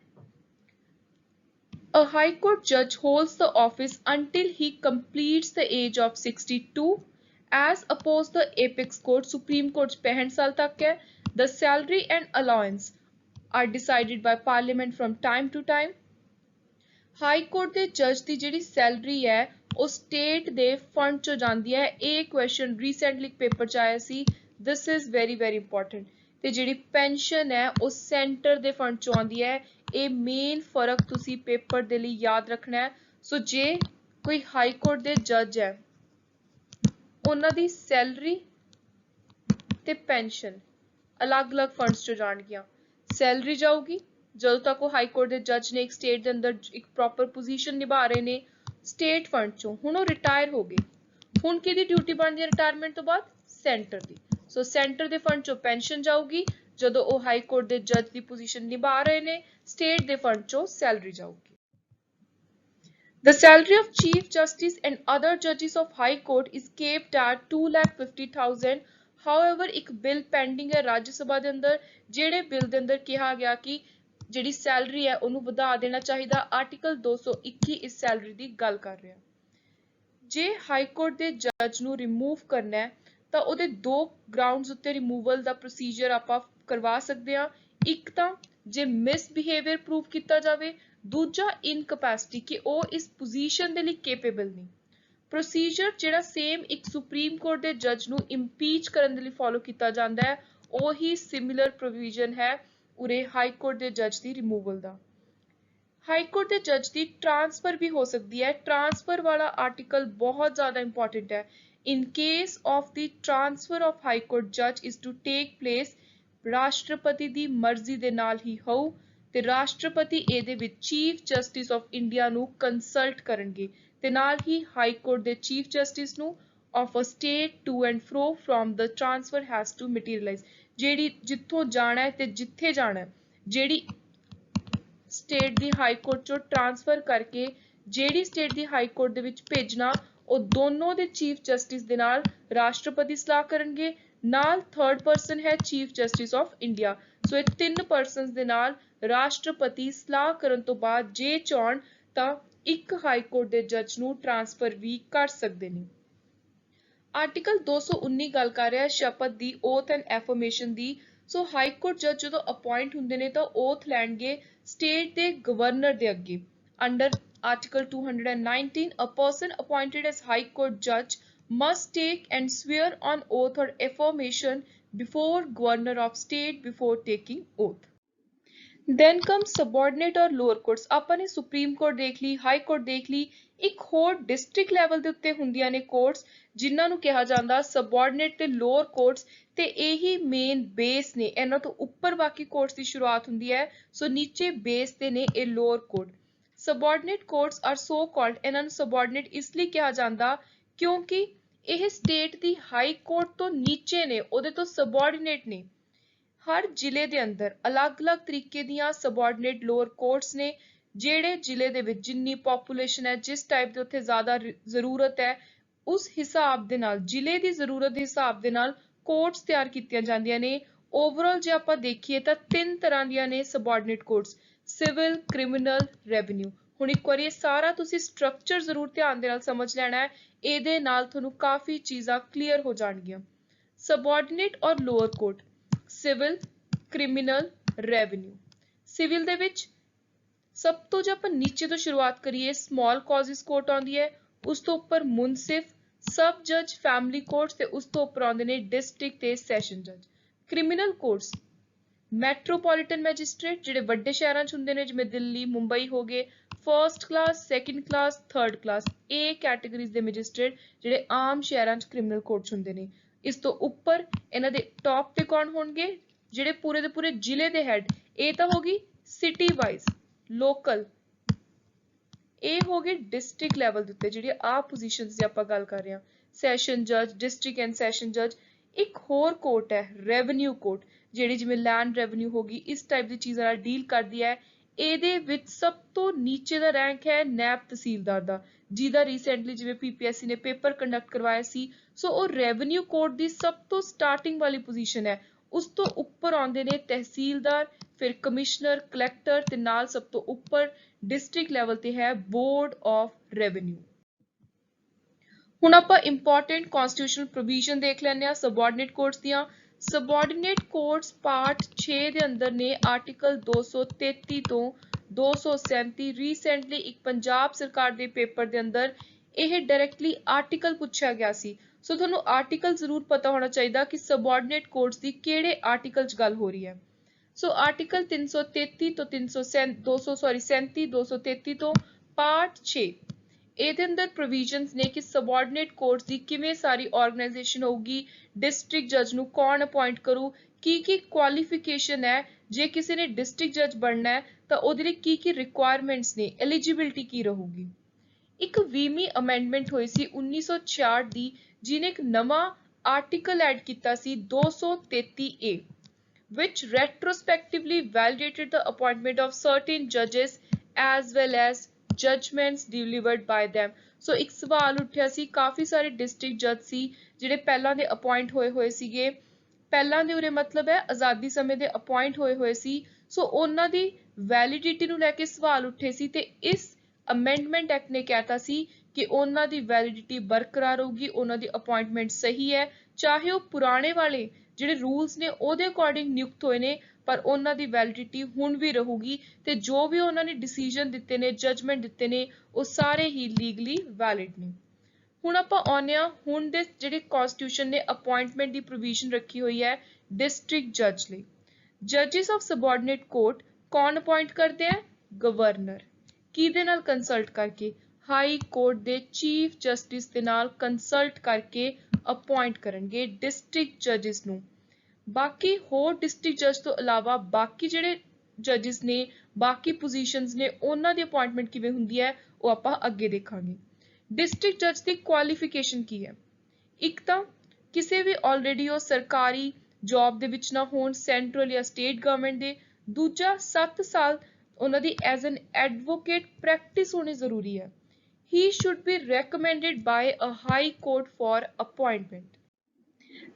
A high court judge holds the office until he completes the age of 62, as opposed the apex court Supreme Court 65 साल तक है। The salary and allowance are decided by Parliament from time to time। High court के जज की जिहड़ी सैलरी है ਉਹ ਸਟੇਟ ਦੇ ਫੰਡ ਚੋਂ ਜਾਂਦੀ ਹੈ। ਇਹ ਕੁਐਸਚਨ ਰੀਸੈਂਟਲੀ ਪੇਪਰ ਚ ਆਇਆ ਸੀ। This is very very important. ਤੇ ਜਿਹੜੀ ਪੈਨਸ਼ਨ ਹੈ ਉਹ ਸੈਂਟਰ ਦੇ ਫੰਡ ਚੋਂ ਆਉਂਦੀ ਹੈ। ਇਹ ਮੇਨ ਫਰਕ ਤੁਸੀਂ ਪੇਪਰ ਦੇ ਲਈ ਯਾਦ ਰੱਖਣਾ ਹੈ। ਸੋ ਜੇ ਕੋਈ ਹਾਈ ਕੋਰਟ ਦੇ ਜੱਜ ਹੈ ਉਹਨਾਂ ਦੀ ਸੈਲਰੀ ਤੇ ਪੈਨਸ਼ਨ ਅਲੱਗ-ਅਲੱਗ ਫੰਡਸ ਚੋਂ ਜਾਣਗੀਆਂ। ਸੈਲਰੀ ਜਾਊਗੀ ਜਦੋਂ ਤੱਕ ਉਹ ਹਾਈ ਕੋਰਟ ਦੇ ਜੱਜ ਨੇ ਇੱਕ ਸਟੇਟ ਦੇ ਅੰਦਰ ਇੱਕ ਪ੍ਰੋਪਰ ਪੋਜੀਸ਼ਨ ਨਿਭਾ ਰਹੇ ਨੇ स्टेट फंड चों। हुण वो रिटायर हो गए, हुण किहदी ड्यूटी बनदी है रिटायरमेंट तो बाद? सेंटर दी। सो सेंटर दे फंड चों पेंशन जाऊगी जदों वो हाई कोर्ट दे जज दी पोजीशन निभा रहे ने, स्टेट दे फंड चों salary जाऊगी। The salary of chief justice and other judges of high court is capped at 2,50,000। However, एक बिल पेंडिंग है राज्य सभा दे अंदर, जेड़े बिल दे अंदर कहा गया कि ਜਿਹੜੀ ਸੈਲਰੀ ਹੈ ਉਹਨੂੰ ਵਧਾ ਦੇਣਾ ਚਾਹੀਦਾ। ਆਰਟੀਕਲ 221 ਇਸ ਸੈਲਰੀ ਦੀ ਗੱਲ ਕਰ ਰਿਹਾ। जे हाई कोर्ट के जज नूं रिमूव करना है तो ਉਹਦੇ दो ग्राउंड्स उत्ते रिमूवल का प्रोसीजर आपां करवा सकते हैं। एक तो जे मिसबिहेवियर प्रूव किया जाए, दूजा इनकैपेसिटी कि वो इस पोजीशन के लिए केपेबल नहीं। प्रोसीजर जिहड़ा सेम एक सुप्रीम कोर्ट के जज नूं इंपीच करने के लिए फॉलो किया जाता है, वही सिमिलर प्रोविजन है उरे हाई कोर्ट के जज की रिमूवल का। हाई कोर्ट के जज की ट्रांसफर भी हो सकती है। ट्रांसफर वाला आर्टिकल बहुत ज़्यादा इंपॉर्टेंट है। In case of the transfer of high court जज इज टू टेक प्लेस राष्ट्रपति की मर्जी के नाल ही होऊ ते राष्ट्रपति ਇਹਦੇ ਵਿੱਚ चीफ जस्टिस ऑफ इंडिया ਨੂੰ कंसल्ट करनगे ते नाल ही हाई कोर्ट के चीफ जस्टिस ਨੂੰ of a state to and fro from the transfer has to materialize। ਜਿਹੜੀ ਜਿੱਥੋਂ ਜਾਣਾ ਹੈ ਤੇ ਜਿੱਥੇ ਜਾਣਾ ਹੈ, ਜਿਹੜੀ स्टेट की हाई कोर्ट चो ट्रांसफर करके जेडी स्टेट की हाई कोर्ट दे विच भेजना, वो दोनों दे चीफ जस्टिस दे नाल राष्ट्रपति सलाह करनगे, नाल थर्ड पर्सन है चीफ जस्टिस ऑफ इंडिया। सो ये तीन पर्सनस दे नाल राष्ट्रपति सलाह करन तो बाद जे चाहण तां एक हाई कोर्ट दे जज नूं ट्रांसफर भी कर सकदे ने। आर्टिकल 219 गल कर रहा है शपथ की, ओथ एंड एफर्मेशन की। सो हाई कोर्ट जज जो अपॉइंट होंगे ने तो ओथ लैणगे स्टेट के गवर्नर के अगे। Under article 219 a person appointed as high court जज must take and swear on oath और affirmation before governor of state before taking oath. Then come subordinate और लोअर कोर्ट्स। ਆਪਾਂ ਨੇ सुप्रीम कोर्ट देख ली, हाई कोर्ट देख ली, एक होर डिस्ट्रिक्ट लैवल ਦੇ ਉੱਤੇ ਹੁੰਦੀਆਂ ਨੇ कोर्ट्स ਜਿਨ੍ਹਾਂ ਨੂੰ ਕਿਹਾ ਜਾਂਦਾ सबऑर्डिनेट ਤੇ लोअर कोर्ट्स ਤੇ ਇਹੀ ਮੇਨ ਬੇਸ ਨੇ। ਇਹਨਾਂ ਤੋਂ ਉੱਪਰ ਬਾਕੀ ਕੋਰਟਸ ਦੀ ਸ਼ੁਰੂਆਤ ਹੁੰਦੀ ਹੈ। ਸੋ ਨੀਚੇ ਬੇਸ ਤੇ ਨੇ ਇਹ lower court. Subordinate courts are so called, ਇਹਨਾਂ ਨੂੰ सबऑर्डिनेट ਇਸ ਲਈ ਕਿਹਾ ਜਾਂਦਾ ਕਿਉਂਕਿ ਇਹ ਸਟੇਟ ਦੀ ਹਾਈ ਕੋਰਟ ਤੋਂ ਨੀਚੇ ਨੇ, ਉਹਦੇ ਤੋਂ सबऑर्डिनेट ਨੇ। हर जिले के अंदर अलग अलग तरीके दियां सबऑर्डिनेट लोअर कोर्ट्स ने, जेड़े जिले दे विच जिन्नी पॉपुलेशन है, जिस टाइप के उत्थे ज़्यादा जरूरत है, उस हिसाब दे नाल जिले की जरूरत के हिसाब दे नाल कोर्ट्स तैयार कीतियां जांदियां ने। ओवरऑल जे आपां देखिए तां तीन तरह दियां ने subordinate courts, civil, criminal, revenue. हुण एक बार ये सारा तुसीं स्ट्रक्चर जरूर ध्यान दे नाल समझ लैणा है, इहदे नाल तुहानूं काफ़ी चीज़ां क्लीयर हो जाणगियां। सबऑर्डिनेट और lower court, civil, criminal, revenue. Civil दे विच सब तो जब अपन नीचे तो शुरुआत करिए, स्मॉल कॉजेस कोर्ट आउंदी है, उस तो ऊपर मुनसिफ, सब जज, फैमिली कोर्ट्स ते उस तो ऊपर आउंदे ने डिस्ट्रिक्ट ते सैशन जज। क्रिमिनल कोर्ट्स मैट्रोपॉलिटन मैजिस्ट्रेट जिहड़े वड्डे शहरां च हुंदे ने, जिवें दिल्ली, मुंबई हो गए, first class, second class, third class, ए कैटेगरीज दे मैजिस्ट्रेट जिहड़े आम शहरां च क्रिमिनल कोर्ट च हुंदे ने। इस तो उपर इन्हां दे टॉप ते कौन होणगे, जिहड़े पूरे दे पूरे जिले दे हैड। ये तो होगी सिटी वाइज लोकल, ये हो गए डिस्ट्रिक्ट लैवल दे उत्ते जिहड़ी आ पोजीशंस दी आपां गल कर रहे हां। सैशन जज, डिस्ट्रिक्ट एंड सैशन जज। एक होर कोर्ट है रेवन्यू कोर्ट, जिहड़ी जिवें लैंड रेवन्यू होगी, इस टाइप दी चीज़ां नाल डील करदी है। ਇਹਦੇ ਵਿੱਚ ਸਭ ਤੋਂ ਨੀਚੇ ਦਾ ਰੈਂਕ ਹੈ ਨੈਬ ਤਹਿਸੀਲਦਾਰ ਦਾ, ਜਿਹਦਾ ਰੀਸੈਂਟਲੀ ਜਿਵੇਂ ਪੀਪੀਐਸਸੀ ਨੇ ਪੇਪਰ ਕੰਡਕਟ ਕਰਵਾਇਆ ਸੀ। ਸੋ ਉਹ ਰੈਵਨਿਊ ਕੋਡ ਦੀ ਸਭ ਤੋਂ ਸਟਾਰਟਿੰਗ ਵਾਲੀ ਪੋਜੀਸ਼ਨ ਹੈ। ਉਸ ਤੋਂ ਉੱਪਰ ਆਉਂਦੇ ਨੇ ਤਹਿਸੀਲਦਾਰ, ਫਿਰ ਕਮਿਸ਼ਨਰ, ਕਲੈਕਟਰ ਤੇ ਨਾਲ ਸਭ ਤੋਂ ਉੱਪਰ ਡਿਸਟ੍ਰਿਕਟ ਲੈਵਲ ਤੇ ਹੈ ਬੋਰਡ ਆਫ ਰੈਵਨਿਊ। ਹੁਣ ਆਪਾਂ ਇੰਪੋਰਟੈਂਟ ਕਨਸਟੀਟਿਊਸ਼ਨਲ ਪ੍ਰੋਵੀਜ਼ਨ ਦੇਖ ਲੈਂਦੇ ਆ सबऑर्डिनेट कोर्ट्स ਦੀਆਂ। सबऑर्डिनेट कोर्ट्स पार्ट 6 ਦੇ ਅੰਦਰ ਨੇ ਆਰਟੀਕਲ 233 ਤੋਂ 237। ਰੀਸੈਂਟਲੀ ਇੱਕ ਪੰਜਾਬ ਸਰਕਾਰ ਦੇ ਪੇਪਰ ਦੇ ਅੰਦਰ ਇਹ ਡਾਇਰੈਕਟਲੀ ਆਰਟੀਕਲ ਪੁੱਛਿਆ ਗਿਆ ਸੀ। ਸੋ ਤੁਹਾਨੂੰ ਆਰਟੀਕਲ ਜ਼ਰੂਰ ਪਤਾ ਹੋਣਾ ਚਾਹੀਦਾ ਕਿ सबऑर्डिनेट कोर्ट्स ਦੀ ਕਿਹੜੇ ਆਰਟੀਕਲ 'ਚ ਗੱਲ ਹੋ ਰਹੀ ਹੈ। ਸੋ ਆਰਟੀਕਲ 333 ਤੋਂ 233 ਤੋਂ ਪਾਰਟ 6 ਇਹਦੇ ਅੰਦਰ ਪ੍ਰੋਵੀਜ਼ਨਸ ਨੇ ਕਿ सबऑर्डिनेट कोर्ट्स ਦੀ ਕਿਵੇਂ ਸਾਰੀ ਆਰਗੇਨਾਈਜੇਸ਼ਨ ਹੋਊਗੀ, डिस्ट्रिक्ट जज ਨੂੰ ਕੌਣ ਅਪਾਇੰਟ ਕਰੂ, ਕੀ ਕੁਆਲੀਫਿਕੇਸ਼ਨ ਹੈ, ਜੇ ਕਿਸੇ ਨੇ डिस्ट्रिक्ट जज ਬਣਨਾ ਹੈ ਤਾਂ ਉਹਦੇ ਲਈ ਕੀ ਰਿਕੁਆਇਰਮੈਂਟਸ ਨੇ, ਐਲੀਜੀਬਿਲਟੀ ਕੀ ਰਹੂਗੀ। ਇੱਕ 20ਵੀਂ ਅਮੈਂਡਮੈਂਟ ਹੋਈ ਸੀ 1966 ਦੀ, ਜਿਹਨੇ ਇੱਕ ਨਵਾਂ ਆਰਟੀਕਲ ਐਡ ਕੀਤਾ ਸੀ 233A, which retrospectively validated the appointment of certain judges as well as judgments delivered by them। ਸੋ ਇੱਕ ਸਵਾਲ ਉੱਠਿਆ ਸੀ, ਕਾਫੀ ਸਾਰੇ ਡਿਸਟ੍ਰਿਕਟ ਜੱਜ ਸੀ ਜਿਹੜੇ ਪਹਿਲਾਂ ਦੇ ਅਪਾਇੰਟ ਹੋਏ ਸੀਗੇ, ਪਹਿਲਾਂ ਦੇ ਉਰੇ ਮਤਲਬ ਹੈ ਆਜ਼ਾਦੀ ਸਮੇਂ ਦੇ ਅਪਾਇੰਟ ਹੋਏ ਸੀ। ਸੋ ਉਹਨਾਂ ਦੀ ਵੈਲਿਡਿਟੀ ਨੂੰ ਲੈ ਕੇ ਸਵਾਲ ਉੱਠੇ ਸੀ ਤੇ ਇਸ ਅਮੈਂਡਮੈਂਟ ਐਕਟ ਨੇ ਕਹਿਤਾ ਸੀ ਕਿ ਉਹਨਾਂ ਦੀ ਵੈਲਿਡਿਟੀ ਬਰਕਰਾਰ ਰਹੂਗੀ, ਉਹਨਾਂ ਦੀ ਅਪਾਇੰਟਮੈਂਟ ਸਹੀ ਹੈ, ਚਾਹੇ ਉਹ ਪੁਰਾਣੇ ਵਾਲੇ ਜਿਹੜੇ ਰੂਲਸ ਨੇ ਉਹਦੇ ਅਕੋਰਡਿੰਗ ਨਿਯੁਕਤ ਹੋਏ ਨੇ, ਪਰ ਉਹਨਾਂ ਦੀ ਵੈਲਿਡਿਟੀ ਹੁਣ ਵੀ ਰਹੂਗੀ ਤੇ ਜੋ ਵੀ ਉਹਨਾਂ ਨੇ ਡਿਸੀਜਨ ਦਿੱਤੇ ਨੇ, ਜਜਮੈਂਟ ਦਿੱਤੇ ਨੇ, ਉਹ ਸਾਰੇ ਹੀ ਲੀਗਲੀ ਵੈਲਿਡ ਨੇ। ਹੁਣ ਆਪਾਂ ਆਉਂਦੇ ਹਾਂ ਹੁਣ ਦੇ ਜਿਹੜੇ ਕਨਸਟੀਟਿਊਸ਼ਨ ਨੇ ਅਪਾਇੰਟਮੈਂਟ ਦੀ ਪ੍ਰੋਵੀਜ਼ਨ ਰੱਖੀ ਹੋਈ ਹੈ ਡਿਸਟ੍ਰਿਕਟ ਜੱਜ ਲਈ। ਜੱਜਿਸ ਆਫ ਸਬਆਰਡੀਨੇਟ ਕੋਰਟ ਕੌਣ ਅਪਾਇੰਟ ਕਰਦੇ ਆ? ਗਵਰਨਰ। ਕਿਹਦੇ ਨਾਲ ਕੰਸਲਟ ਕਰਕੇ? ਹਾਈ ਕੋਰਟ ਦੇ ਚੀਫ ਜਸਟਿਸ ਦੇ ਨਾਲ ਕੰਸਲਟ ਕਰਕੇ ਅਪਾਇੰਟ ਕਰਨਗੇ ਡਿਸਟ੍ਰਿਕਟ ਜੱਜਿਸ ਨੂੰ। ਬਾਕੀ ਹੋਰ ਡਿਸਟ੍ਰਿਕਟ ਜੱਜ ਤੋਂ ਇਲਾਵਾ ਬਾਕੀ ਜਿਹੜੇ ਜੱਜਿਸ ਨੇ, ਬਾਕੀ ਪੋਜੀਸ਼ਨਸ ਨੇ, ਉਹਨਾਂ ਦੀ ਅਪਾਇੰਟਮੈਂਟ ਕਿਵੇਂ ਹੁੰਦੀ ਹੈ ਉਹ ਆਪਾਂ ਅੱਗੇ ਦੇਖਾਂਗੇ। ਡਿਸਟ੍ਰਿਕਟ ਜੱਜ ਦੀ ਕੁਆਲੀਫਿਕੇਸ਼ਨ ਕੀ ਹੈ? ਇੱਕ ਤਾਂ ਕਿਸੇ ਵੀ ਆਲਰੇਡੀ ਉਹ ਸਰਕਾਰੀ ਜੌਬ ਦੇ ਵਿੱਚ ਨਾ ਹੋਣ, ਸੈਂਟਰਲ ਜਾਂ ਸਟੇਟ ਗਵਰਨਮੈਂਟ ਦੇ। ਦੂਜਾ 7 ਸਾਲ ਉਹਨਾਂ ਦੀ ਐਜ਼ ਐਨ ਐਡਵੋਕੇਟ ਪ੍ਰੈਕਟਿਸ ਹੋਣੀ ਜ਼ਰੂਰੀ ਹੈ। He should be recommended by a high court for appointment.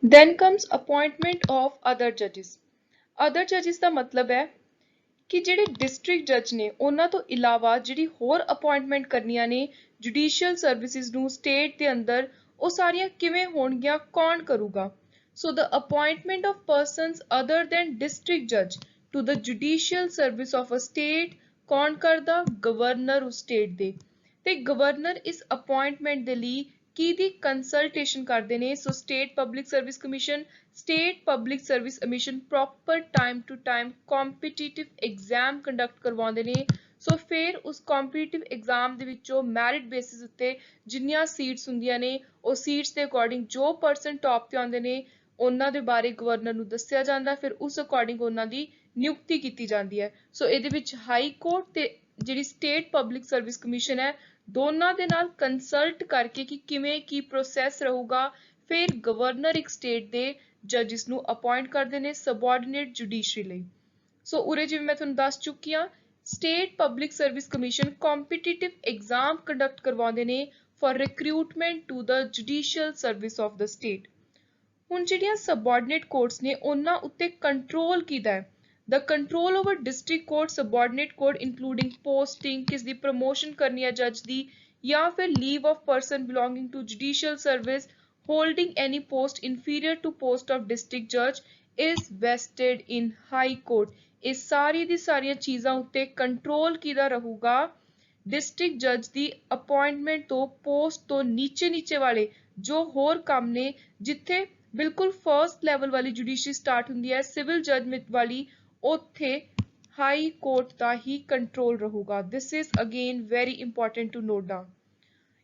Then comes appointment of other judges. Other judges ਦਾ ਮਤਲਬ ਹੈ ਕਿ ਜਿਹੜੇ ਡਿਸਟ੍ਰਿਕਟ ਜੱਜ ਨੇ ਉਹਨਾਂ ਤੋਂ ਇਲਾਵਾ ਜਿਹੜੀ ਹੋਰ ਅਪਾਇੰਟਮੈਂਟ ਕਰਨੀਆਂ ਨੇ ਜੁਡੀਸ਼ੀਅਲ ਸਰਵਿਸਿਜ਼ ਨੂੰ ਸਟੇਟ ਦੇ ਅੰਦਰ, ਉਹ ਸਾਰੀਆਂ ਕਿਵੇਂ ਹੋਣਗੀਆਂ, ਕੌਣ ਕਰੂਗਾ? So the appointment of persons other than district judge to the judicial service of a state ਕੌਣ ਕਰਦਾ? ਗਵਰਨਰ ਉਸ ਸਟੇਟ ਦੇ। ਤੇ ਗਵਰਨਰ ਇਸ ਅਪਾਇੰਟਮੈਂਟ ਦੇ ਲਈ ਕਿਹਦੀ ਕੰਸਲਟੇਸ਼ਨ ਕਰਦੇ ਨੇ? So state public service commission. State public service commission proper time to time competitive exam conduct ਕਰਵਾਉਂਦੇ ਨੇ। ਸੋ ਫਿਰ ਉਸ ਕੰਪੀਟੀਟਿਵ ਐਗਜ਼ਾਮ ਦੇ ਵਿੱਚੋਂ ਮੈਰਿਟ ਬੇਸਿਸ ਉੱਤੇ ਜਿੰਨੀਆਂ ਸੀਟਸ ਹੁੰਦੀਆਂ ਨੇ, ਉਹ ਸੀਟਸ ਦੇ ਅਕੋਰਡਿੰਗ ਜੋ ਪਰਸਨ ਟੌਪ ਤੇ ਆਉਂਦੇ ਨੇ ਉਹਨਾਂ ਦੇ ਬਾਰੇ ਗਵਰਨਰ ਨੂੰ ਦੱਸਿਆ ਜਾਂਦਾ, ਫਿਰ ਉਸ ਅਕੋਰਡਿੰਗ ਉਹਨਾਂ ਦੀ ਨਿਯੁਕਤੀ ਕੀਤੀ ਜਾਂਦੀ ਹੈ। ਸੋ ਇਹਦੇ ਵਿੱਚ ਹਾਈ ਕੋਰਟ ਤੇ ਜਿਹੜੀ ਸਟੇਟ ਪਬਲਿਕ ਸਰਵਿਸ ਕਮਿਸ਼ਨ ਹੈ, ਦੋਨਾਂ ਦੇ ਨਾਲ ਕੰਸਲਟ ਕਰਕੇ ਕਿ ਕਿਵੇਂ ਕੀ ਪ੍ਰੋਸੈਸ ਰਹੂਗਾ, ਫਿਰ ਗਵਰਨਰ ਇੱਕ ਸਟੇਟ ਦੇ ਜੱਜਿਸ ਨੂੰ ਅਪਾਇੰਟ ਕਰਦੇ ਨੇ ਸਬਆਰਡੀਨੇਟ ਜੁਡੀਸ਼ਰੀ ਲਈ। ਸੋ ਉਰੇ ਜਿਵੇਂ ਮੈਂ ਤੁਹਾਨੂੰ ਦੱਸ ਚੁੱਕੀ ਹਾਂ, state public service commission competitive exam conduct ਕਰਵਾਉਂਦੇ ਨੇ for recruitment to the judicial service of the state. ਹੁਣ ਜਿਹੜੀਆਂ ਸਬਆਰਡੀਨੇਟ ਕੋਰਟਸ ਨੇ ਉਹਨਾਂ ਉੱਤੇ ਕੰਟਰੋਲ ਕਿਹਦਾ ਹੈ? The control over district court, subordinate court including posting, किस दी promotion करनी है जज दी, या फिर leave of person belonging to judicial service holding any post inferior to post of district judge is vested in high court। इस सारी दी सारियां चीज़ां उत्ते control किदा रहूगा? डिस्ट्रिक्ट जज दी अपॉइंटमेंट तो पोस्ट तो नीचे नीचे वाले जो होर काम ने, जिथे बिल्कुल फर्स्ट लेवल वाली जुडिशरी स्टार्ट हुंदी है, सिविल जज वाली ਉੱਥੇ ਹਾਈ ਕੋਰਟ ਦਾ ਹੀ ਕੰਟਰੋਲ ਰਹੂਗਾ। This is again very important to note down.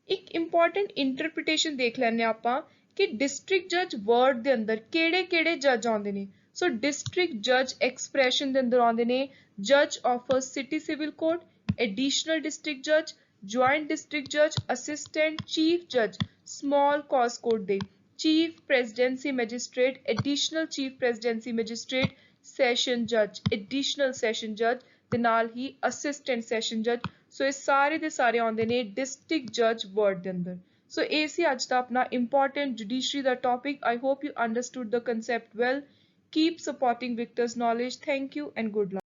ਇੱਕ ਇੰਪੋਰਟੈਂਟ ਇੰਟਰਪ੍ਰੀਟੇਸ਼ਨ ਦੇਖ ਲੈਂਦੇ ਆਪਾਂ ਕਿ ਡਿਸਟ੍ਰਿਕਟ ਜੱਜ ਵਰਡ ਦੇ ਅੰਦਰ ਕਿਹੜੇ ਕਿਹੜੇ ਜੱਜ ਆਉਂਦੇ ਨੇ। ਸੋ ਡਿਸਟ੍ਰਿਕਟ ਜੱਜ ਐਕਸਪ੍ਰੈਸ਼ਨ ਦੇ ਅੰਦਰ ਆਉਂਦੇ ਨੇ ਜੱਜ of a city civil court, additional district ਜੱਜ, ਜੁਆਇੰਟ ਡਿਸਟ੍ਰਿਕਟ ਜੱਜ, ਅਸਿਸਟੈਂਟ ਚੀਫ ਜੱਜ ਸਮਾਲ ਕਾਜ਼ ਕੋਰਟ ਦੇ, chief presidency magistrate, additional chief presidency magistrate, session ਜੱਜ, ਐਡੀਸ਼ਨਲ ਸੈਸ਼ਨ ਜੱਜ ਤੇ ਨਾਲ ਹੀ ਅਸਿਸਟੈਂਟ ਸੈਸ਼ਨ ਜੱਜ। ਸੋ ਇਹ ਸਾਰੇ ਦੇ ਸਾਰੇ ਆਉਂਦੇ ਨੇ ਡਿਸਟ੍ਰਿਕਟ ਜੱਜ ਵਰਡ ਦੇ ਅੰਦਰ। ਸੋ ਇਹ ਸੀ ਅੱਜ ਦਾ ਆਪਣਾ ਇੰਪੋਰਟੈਂਟ ਜੁਡੀਸ਼ਰੀ ਦਾ topic. I hope you understood the concept well. Keep supporting Victors knowledge. Thank you and good luck.